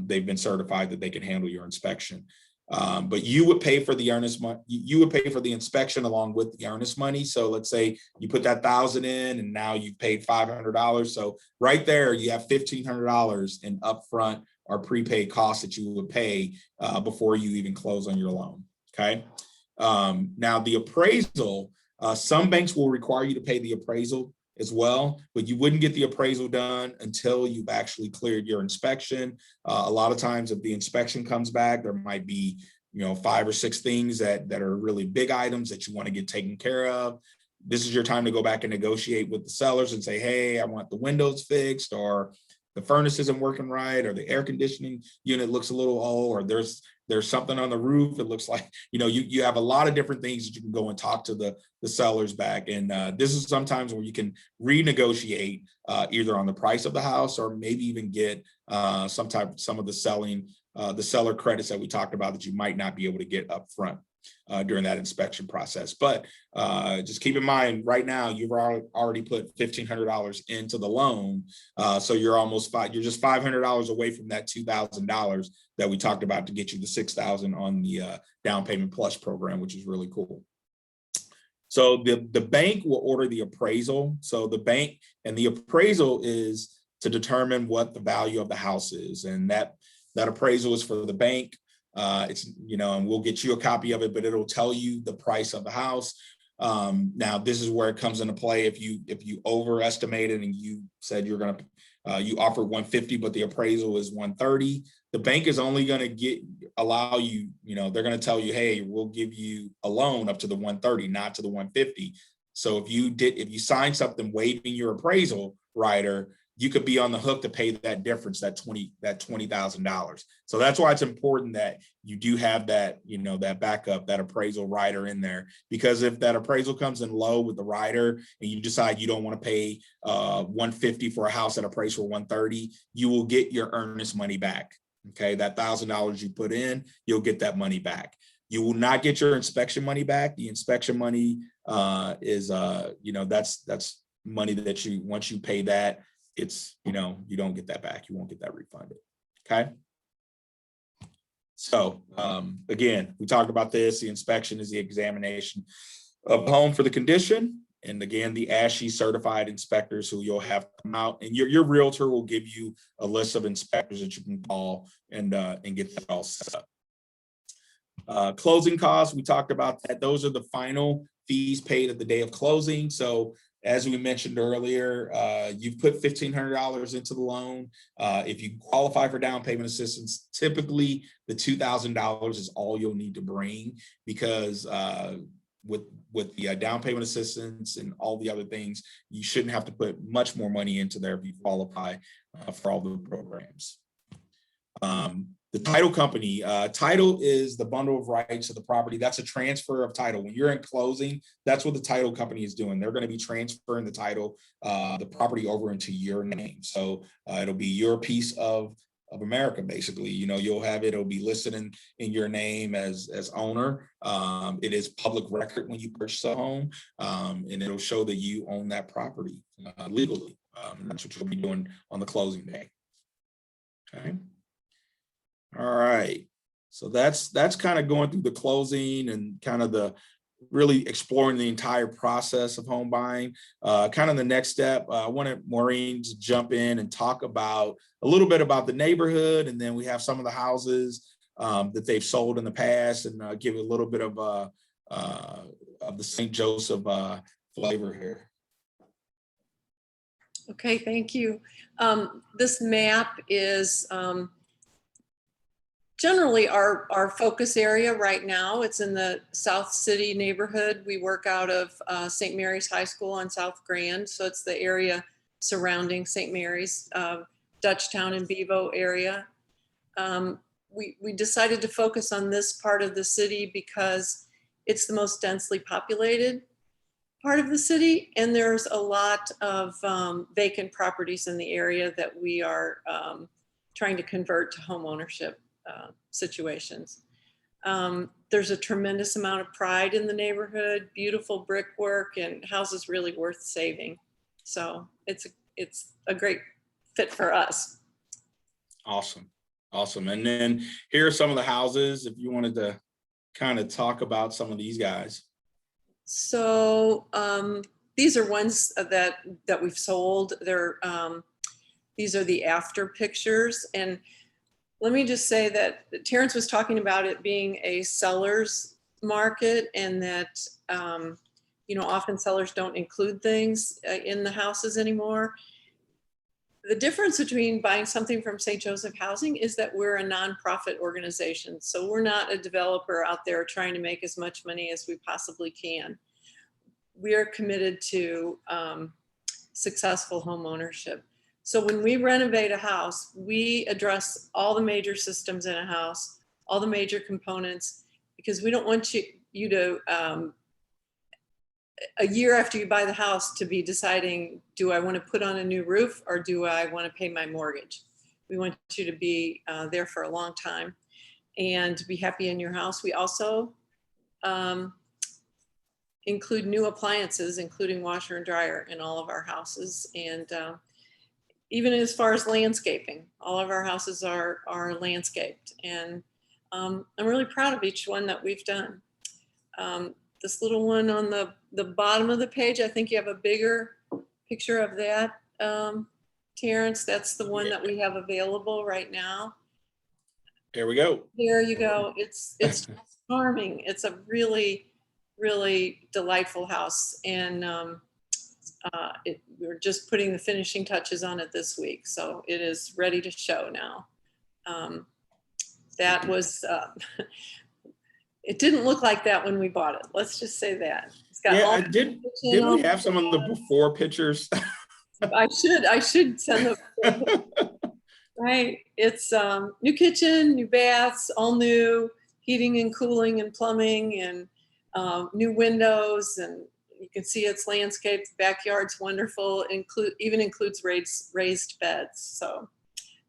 they've been certified that they can handle your inspection. But you would pay for the earnest money. You would pay for the inspection along with the earnest money. So let's say you put that $1,000 in and now you've paid $500. So right there, you have $1,500 in upfront or prepaid costs that you would pay before you even close on your loan. Okay. Now the appraisal, some banks will require you to pay the appraisal as well, but you wouldn't get the appraisal done until you've actually cleared your inspection. A lot of times if the inspection comes back, there might be, 5 or 6 things that are really big items that you want to get taken care of. This is your time to go back and negotiate with the sellers and say, hey, I want the windows fixed, or the furnace isn't working right, or the air conditioning unit looks a little old, or there's something on the roof. It looks like, you have a lot of different things that you can go and talk to the sellers back. And this is sometimes where you can renegotiate either on the price of the house or maybe even get some of the seller credits that we talked about that you might not be able to get up front during that inspection process. But just keep in mind right now, you've already put $1,500 into the loan. So you're you're just $500 away from that $2,000 that we talked about to get you the $6,000 on the down payment plus program, which is really cool. So the bank will order the appraisal. So the bank and the appraisal is to determine what the value of the house is. And that appraisal is for the bank. It's, and we'll get you a copy of it, but it'll tell you the price of the house. Now this is where it comes into play. If you overestimated and you said you offered 150, but the appraisal is 130, the bank is only going to allow you, they're going to tell you, hey, we'll give you a loan up to the 130, not to the 150. So if you sign something waiving your appraisal rider, you could be on the hook to pay that difference, that $20,000. So that's why it's important that you do have that, that backup, that appraisal rider in there, because if that appraisal comes in low with the rider and you decide you don't want to pay $150 for a house that appraised for $130, you will get your earnest money back. Okay, that $1,000 you put in, you'll get that money back. You will not get your inspection money back. The inspection money is, that's money that once you pay that, it's, you don't get that back. You won't get that refunded. Okay. So again, we talked about this. The inspection is the examination of the home for the condition. And again, the ASHI certified inspectors who you'll have come out, and your realtor will give you a list of inspectors that you can call and get that all set up. Closing costs, we talked about that. Those are the final fees paid at the day of closing. So as we mentioned earlier, you've put $1,500 into the loan. If you qualify for down payment assistance, typically the $2,000 is all you'll need to bring, because with the down payment assistance and all the other things, you shouldn't have to put much more money into there if you qualify for all the programs. The title company, title is the bundle of rights of the property. That's a transfer of title. When you're in closing, that's what the title company is doing. They're going to be transferring the title, the property over into your name. So it'll be your piece of America, basically. You'll have it'll be listed in your name as owner. It is public record when you purchase a home, and it'll show that you own that property legally. That's what you'll be doing on the closing day. Okay. All right. So that's kind of going through the closing and kind of the really exploring the entire process of home buying. Kind of the next step, I wanted Maureen to jump in and talk about a little bit about the neighborhood, and then we have some of the houses that they've sold in the past, and give a little bit of of the St. Joseph flavor here. Okay, thank you. This map is generally our focus area right now. It's in the South City neighborhood. We work out of St. Mary's High School on South Grand. So it's the area surrounding St. Mary's, Dutchtown and Bevo area. We decided to focus on this part of the city because it's the most densely populated part of the city, and there's a lot of vacant properties in the area that we are trying to convert to home ownership situations. There's a tremendous amount of pride in the neighborhood, beautiful brickwork, and houses really worth saving. So it's a great fit for us. Awesome. Awesome. And then here are some of the houses, if you wanted to kind of talk about some of these guys. So these are ones that we've sold. These are the after pictures. And let me just say that Terrence was talking about it being a seller's market, and that often sellers don't include things in the houses anymore. The difference between buying something from St. Joseph Housing is that we're a nonprofit organization. So we're not a developer out there trying to make as much money as we possibly can. We are committed to successful home ownership. So when we renovate a house, we address all the major systems in a house, all the major components, because we don't want you to, a year after you buy the house, to be deciding, do I want to put on a new roof or do I want to pay my mortgage? We want you to be there for a long time and to be happy in your house. We also include new appliances, including washer and dryer, in all of our houses. And even as far as landscaping, all of our houses are landscaped. And I'm really proud of each one that we've done. This little one on the bottom of the page, I think you have a bigger picture of that, Terrence. That's the one that we have available right now. There we go. There you go. It's charming. It's a really, really delightful house. And we're just putting the finishing touches on it this week. So it is ready to show now. That was, it didn't look like that when we bought it. Let's just say that. It's got Yeah, did we have some of the before pictures? I should send them. Right. It's new kitchen, new baths, all new heating and cooling and plumbing, and new windows, and you can see it's landscaped. The backyard's wonderful. Even includes raised beds. So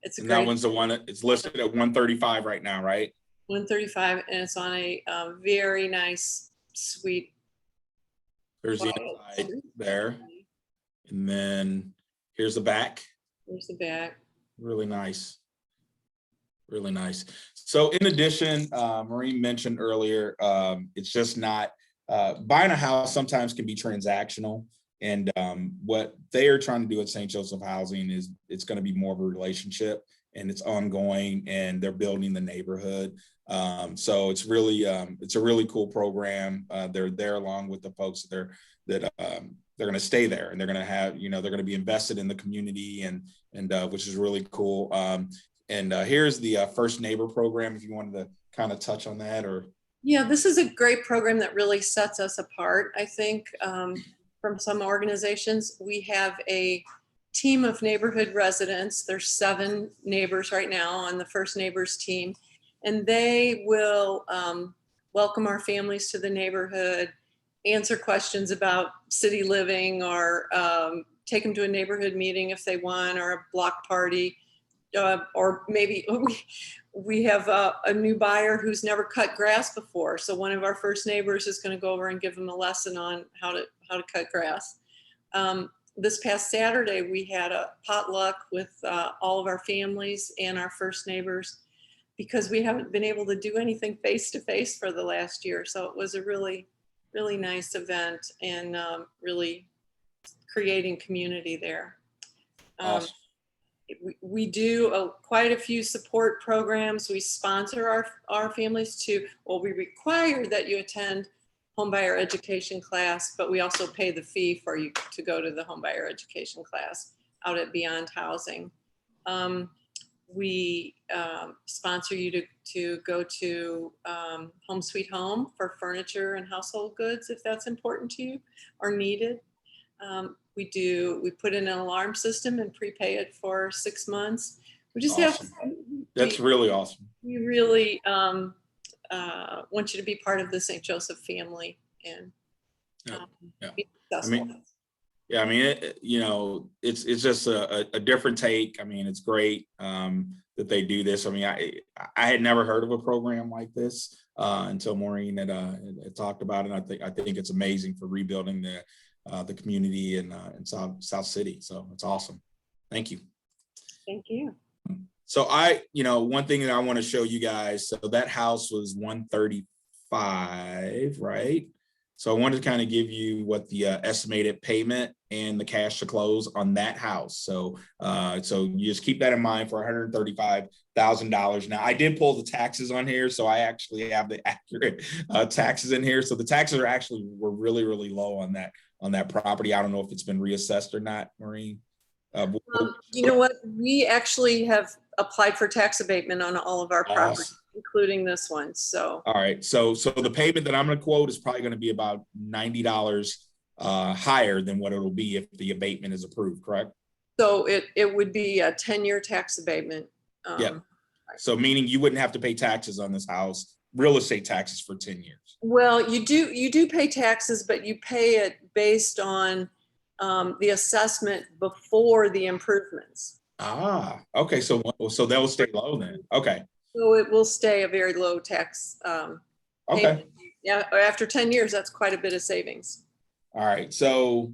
it's a And great. that one's the one that it's listed at 135 right now, right? 135, and it's on a very nice, sweet. There's the inside there. And then here's the back. There's the back. Really nice. Really nice. So in addition, Maureen mentioned earlier, it's just not, buying a house sometimes can be transactional. And what they are trying to do at St. Joseph Housing is it's going to be more of a relationship, and it's ongoing, and they're building the neighborhood. So it's really, it's a really cool program. They're there along with the folks that they're going to stay there, and they're going to have, they're going to be invested in the community, and which is really cool. And here's the First Neighbor program, if you wanted to kind of touch on that. Or Yeah, this is a great program that really sets us apart, I think, from some organizations. We have a team of neighborhood residents. There's 7 neighbors right now on the First Neighbors team, and they will welcome our families to the neighborhood, answer questions about city living, or take them to a neighborhood meeting if they want, or a block party, or maybe we have a new buyer who's never cut grass before. So one of our first neighbors is going to go over and give them a lesson on how to cut grass. This past Saturday, we had a potluck with all of our families and our first neighbors, because we haven't been able to do anything face-to-face for the last year. So it was a really, really nice event, and really creating community there. awesome. We do quite a few support programs. We sponsor our families to, well, we require that you attend homebuyer education class, but we also pay the fee for you to go to the homebuyer education class out at Beyond Housing. We sponsor you to go to Home Sweet Home for furniture and household goods if that's important to you or needed. We put in an alarm system and prepay it for 6 months. We just Awesome. That's really awesome. We really want you to be part of the St. Joseph family and be successful. I mean, you know, it's just a different take. I mean, it's great that they do this. I mean, I had never heard of a program like this until Maureen had talked about it. I think it's amazing for rebuilding the community in South City. So it's awesome. Thank you. Thank you. So one thing that I want to show you guys, so that house was 135, right? So I wanted to kind of give you what the estimated payment and the cash to close on that house. So you just keep that in mind for $135,000. Now I did pull the taxes on here, so I actually have the accurate taxes in here. So the taxes were really, really low on that property. I don't know if it's been reassessed or not, Maureen. You know what? We actually have applied for tax abatement on all of our properties, including this one. So. All right. So the payment that I'm going to quote is probably going to be about $90 higher than what it'll be if the abatement is approved, correct? So it would be a 10-year tax abatement. Yeah. So meaning you wouldn't have to pay taxes on this house, real estate taxes for 10 years. Well, you do pay taxes, but you pay it based on the assessment before the improvements. Okay. So that will stay low then. Okay. So it will stay a very low tax payment. Yeah, after 10 years, that's quite a bit of savings. All right. So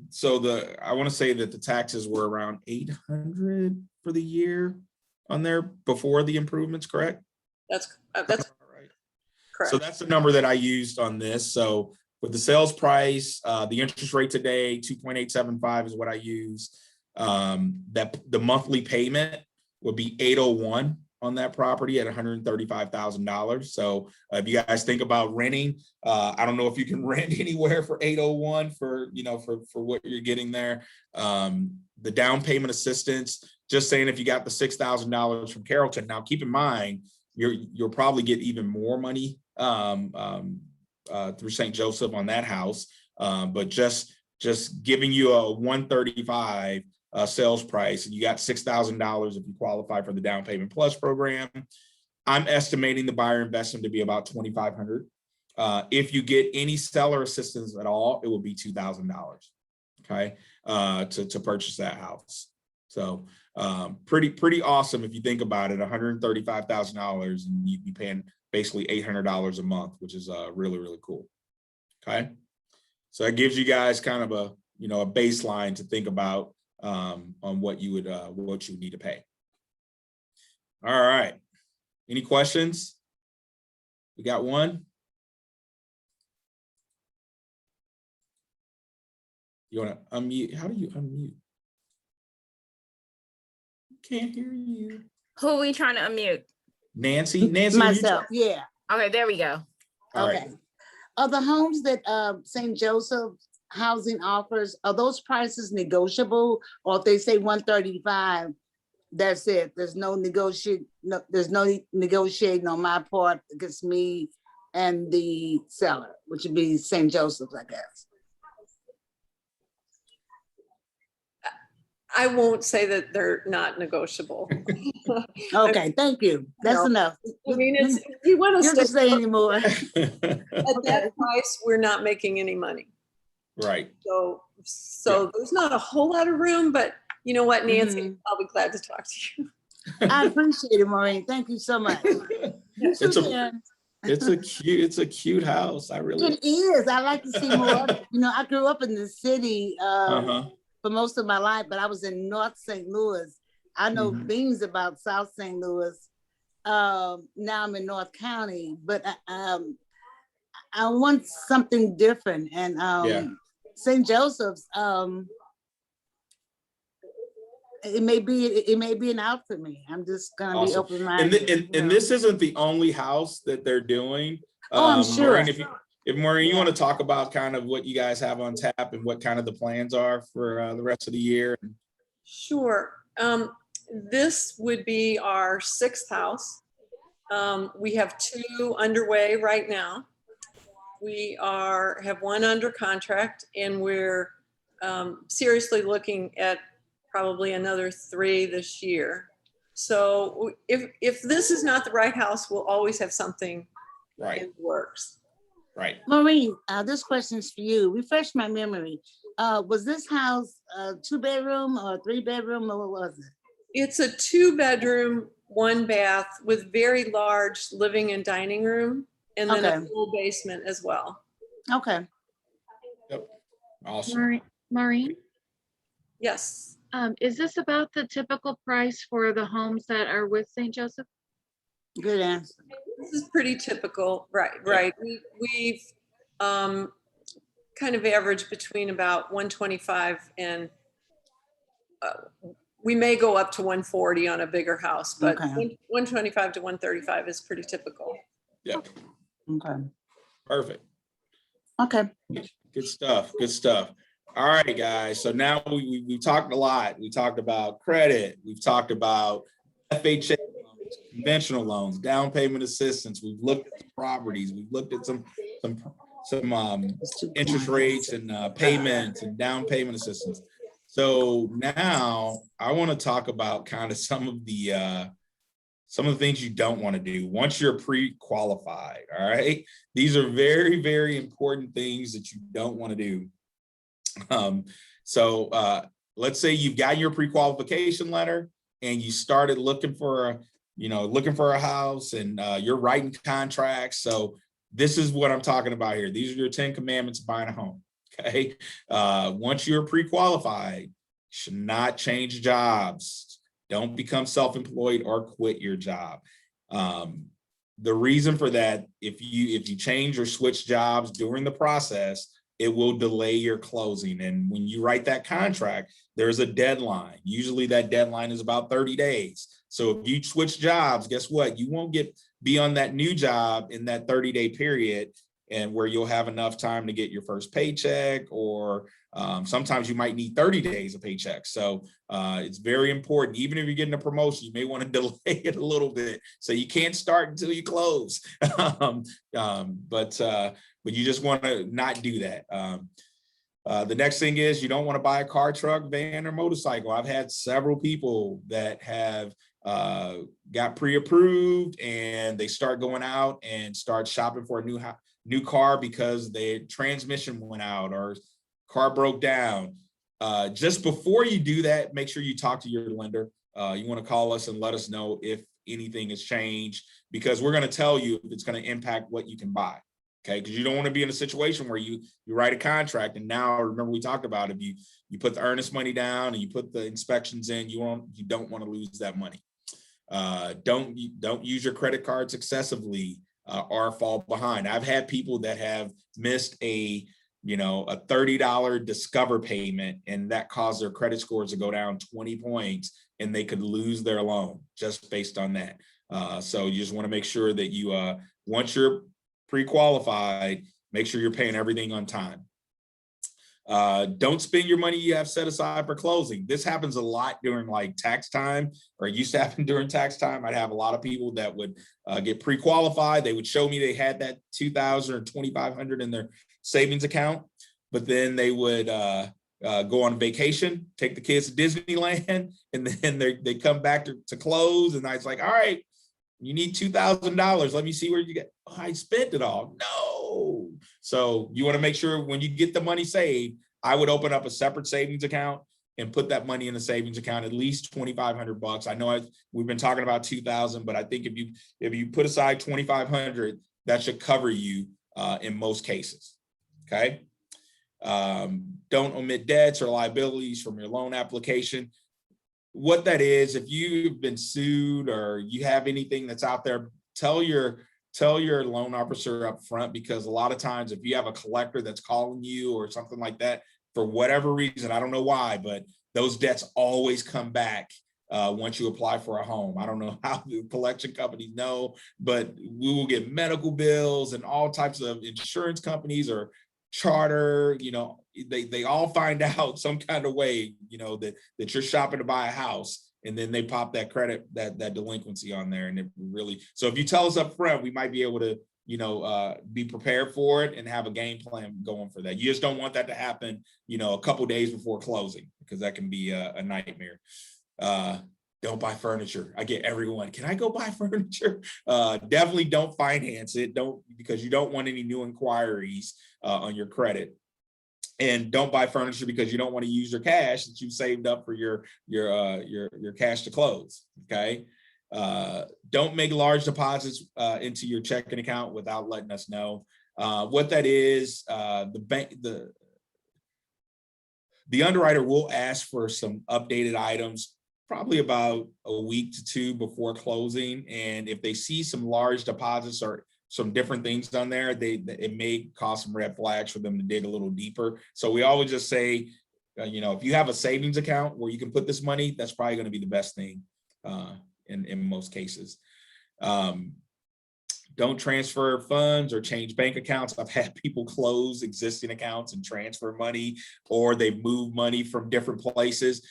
I want to say that the taxes were around $800 for the year on there before the improvements, correct? That's right. Correct. So that's the number that I used on this. So with the sales price, the interest rate today, 2.875 is what I used. That the monthly payment would be $801 on that property at $135,000. So if you guys think about renting, I don't know if you can rent anywhere for $801 for what you're getting there. The down payment assistance, just saying if you got the $6,000 from Carrollton. Now keep in mind, you'll probably get even more money through St. Joseph on that house, but just giving you a $135 sales price, and you got $6,000 if you qualify for the down payment plus program. I'm estimating the buyer investment to be about $2,500. If you get any seller assistance at all, it will be $2,000. Okay, to purchase that house. So pretty awesome if you think about it. $135,000, and you'd be paying basically $800 a month, which is really, really cool. Okay, so that gives you guys kind of a baseline to think about on what you would need to pay. All right, any questions? We got one. You want to unmute? How do you unmute? Can't hear you. Who are we trying to unmute? Nancy, Myself, yeah. Okay, there we go. Okay. Right. Are the homes that St. Joseph Housing offers, are those prices negotiable? Or if they say 135, that's it? There's no negotiating on my part against me and the seller, which would be St. Joseph's, I guess. I won't say that they're not negotiable. Okay, thank you. That's enough. I mean, if you want You to don't say anymore. at that price, we're not making any money. Right. So there's not a whole lot of room, but you know what, Nancy, I'll be glad to talk to you. I appreciate it, Maureen. Thank you so much. It's a cute house. I really. It is. I like to see more. I grew up in the city for most of my life, but I was in North St. Louis. I know things about South St. Louis. Now I'm in North County, but I want something different. And St. Joseph's, it may be an out for me. I'm just gonna be open-minded. And this isn't the only house that they're doing. I'm sure. Maureen, if Maureen, you want to talk about kind of what you guys have on tap and what kind of the plans are for the rest of the year. Sure. This would be our 6th house. We have 2 underway right now. We have 1 under contract, and we're seriously looking at probably another 3 this year. So if this is not the right house, we'll always have something Right. in the works. Right. Maureen, this question is for you. Refresh my memory. Was this house a 2-bedroom or a 3-bedroom, or what was it? It's a 2-bedroom, 1 bath with very large living and dining room, and then a Okay. full basement as well. Okay. Yep. Awesome. Maureen, Yes. is this about the typical price for the homes that are with St. Joseph? Good answer. This is pretty typical, right. We've kind of averaged between about 125 and we may go up to 140 on a bigger house, but Okay. 125 to 135 is pretty typical. Yep. Okay. Perfect. Okay. Good stuff. Good stuff. All right, guys. So now we talked a lot. We talked about credit. We've talked about FHA loans, conventional loans, down payment assistance. We've looked at the properties. We've looked at some interest rates and payments and down payment assistance. So now I want to talk about kind of some of the things you don't want to do once you're pre-qualified. All right. These are very, very important things that you don't want to do. Let's say you've got your pre-qualification letter and you started looking for a house, and you're writing contracts. So this is what I'm talking about here. These are your 10 commandments of buying a home. Okay. Once you're pre-qualified, you should not change jobs. Don't become self-employed or quit your job. The reason for that, if you change or switch jobs during the process, it will delay your closing. And when you write that contract, there's a deadline. Usually that deadline is about 30 days. So if you switch jobs, guess what? You won't be on that new job in that 30-day period, and where you'll have enough time to get your first paycheck, or sometimes you might need 30 days of paycheck. So it's very important. Even if you're getting a promotion, you may want to delay it a little bit. So you can't start until you close. But you just want to not do that. The next thing is you don't want to buy a car, truck, van, or motorcycle. I've had several people that have got pre-approved and they start going out and start shopping for a new car because their transmission went out or car broke down. Just before you do that, make sure you talk to your lender. You want to call us and let us know if anything has changed, because we're going to tell you if it's going to impact what you can buy. Okay, because you don't want to be in a situation where you write a contract, and now, remember we talked about, if you put the earnest money down and you put the inspections in, you don't want to lose that money. Don't use your credit cards excessively or fall behind. I've had people that have missed a $30 Discover payment, and that caused their credit scores to go down 20 points, and they could lose their loan just based on that. So you just want to make sure that you, once you're pre-qualified, make sure you're paying everything on time. Don't spend your money you have set aside for closing. This happens a lot during like tax time, or it used to happen during tax time. I'd have a lot of people that would get pre-qualified. They would show me they had that $2,000 or $2,500 in their savings account, but then they would go on vacation, take the kids to Disneyland, and then they come back to close, and I was like, all right, you need $2,000. Let me see where you get. Oh, I spent it all. No. So you want to make sure when you get the money saved, I would open up a separate savings account and put that money in the savings account, at least $2,500. I know we've been talking about 2,000, but I think if you put aside 2,500, that should cover you in most cases. Okay. Don't omit debts or liabilities from your loan application. What that is, if you've been sued or you have anything that's out there, tell your loan officer up front, because a lot of times if you have a collector that's calling you or something like that, for whatever reason, I don't know why, but those debts always come back once you apply for a home. I don't know how the collection companies know, but we will get medical bills and all types of insurance companies or charter, you know, they all find out some kind of way, you know, that you're shopping to buy a house. And then they pop that credit, that delinquency on there. And it really, so if you tell us up front, we might be able to, you know, be prepared for it and have a game plan going for that. You just don't want that to happen, you know, a couple days before closing, because that can be a nightmare. Don't buy furniture. I get everyone, can I go buy furniture? Definitely don't finance it. Because you don't want any new inquiries on your credit. And don't buy furniture because you don't want to use your cash that you've saved up for your cash to close. Okay. Don't make large deposits into your checking account without letting us know. What that is, the underwriter will ask for some updated items, probably about a week to two before closing. And if they see some large deposits or some different things on there, it may cause some red flags for them to dig a little deeper. So we always just say, you know, if you have a savings account where you can put this money, that's probably going to be the best thing in most cases. Don't transfer funds or change bank accounts. I've had people close existing accounts and transfer money, or they move money from different places.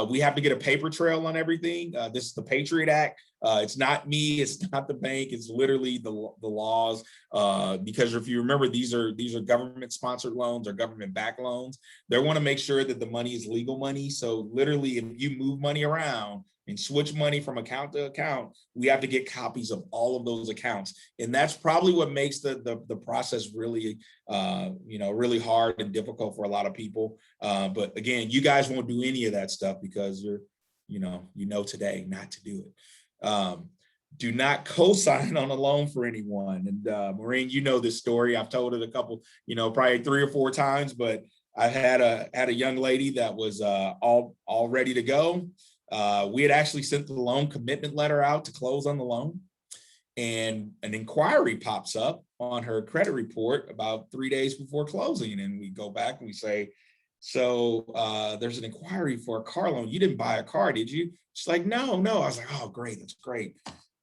We have to get a paper trail on everything. This is the Patriot Act. It's not me, it's not the bank, it's literally the laws. Because if you remember, these are government sponsored loans or government backed loans. They want to make sure that the money is legal money. So literally, if you move money around and switch money from account to account, we have to get copies of all of those accounts. And that's probably what makes the process really, you know, really hard and difficult for a lot of people. But again, you guys won't do any of that stuff because you know today not to do it. Do not co-sign on a loan for anyone. And Maureen, you know this story. I've told it a couple, you know, probably 3 or 4 times, but I had a young lady that was all ready to go. We had actually sent the loan commitment letter out to close on the loan, and an inquiry pops up on her credit report about 3 days before closing. And we go back and we say, so there's an inquiry for a car loan. You didn't buy a car, did you? She's like, no. I was like, oh, great. That's great.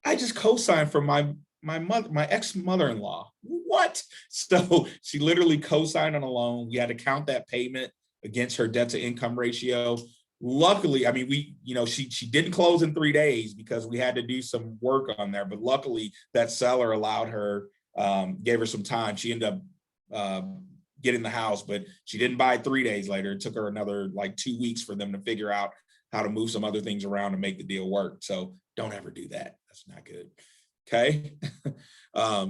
I just co-signed for my ex-mother-in-law. What? So she literally co-signed on a loan. We had to count that payment against her debt to income ratio. Luckily, I mean, she didn't close in 3 days because we had to do some work on there, but luckily that seller allowed her, gave her some time. She ended up getting the house, but she didn't buy it 3 days later. It took her another like 2 weeks for them to figure out how to move some other things around to make the deal work. So don't ever do that. That's not good. Okay.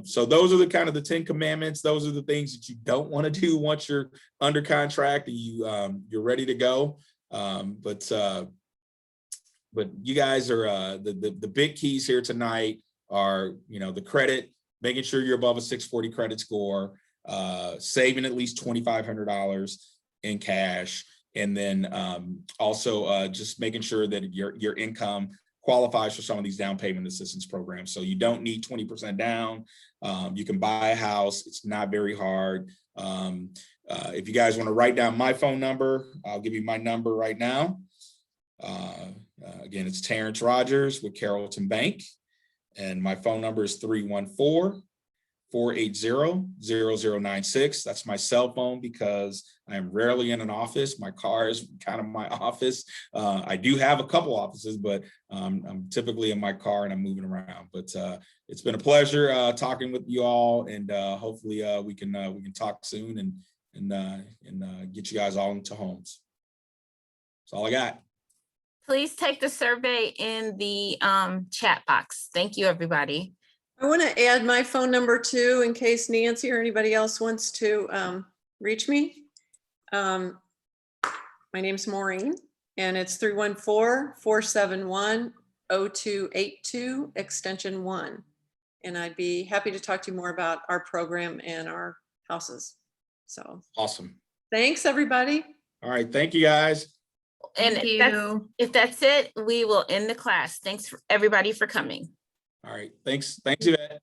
So those are the kind of the 10 commandments. Those are the things that you don't want to do once you're under contract and you're ready to go. But you guys are the big keys here tonight are, you know, the credit, making sure you're above a 640 credit score, saving at least $2,500 in cash, and then also just making sure that your income qualifies for some of these down payment assistance programs. So you don't need 20% down. You can buy a house. It's not very hard. If you guys want to write down my phone number, I'll give you my number right now. Again, it's Terrence Rogers with Carrollton Bank. And my phone number is 314-480-0096. That's my cell phone because I am rarely in an office. My car is kind of my office. I do have a couple offices, but I'm typically in my car and I'm moving around. But it's been a pleasure talking with you all, and hopefully we can talk soon and get you guys all into homes. That's all I got. Please take the survey in the chat box. Thank you, everybody. I want to add my phone number too, in case Nancy or anybody else wants to reach me. My name's Maureen, and it's 314-471-0282, extension 1. And I'd be happy to talk to you more about our program and our houses. So Awesome. thanks, everybody. All right. Thank you, guys. And if that's it, we will end the class. Thanks for everybody for coming. All right. Thanks, Yvette.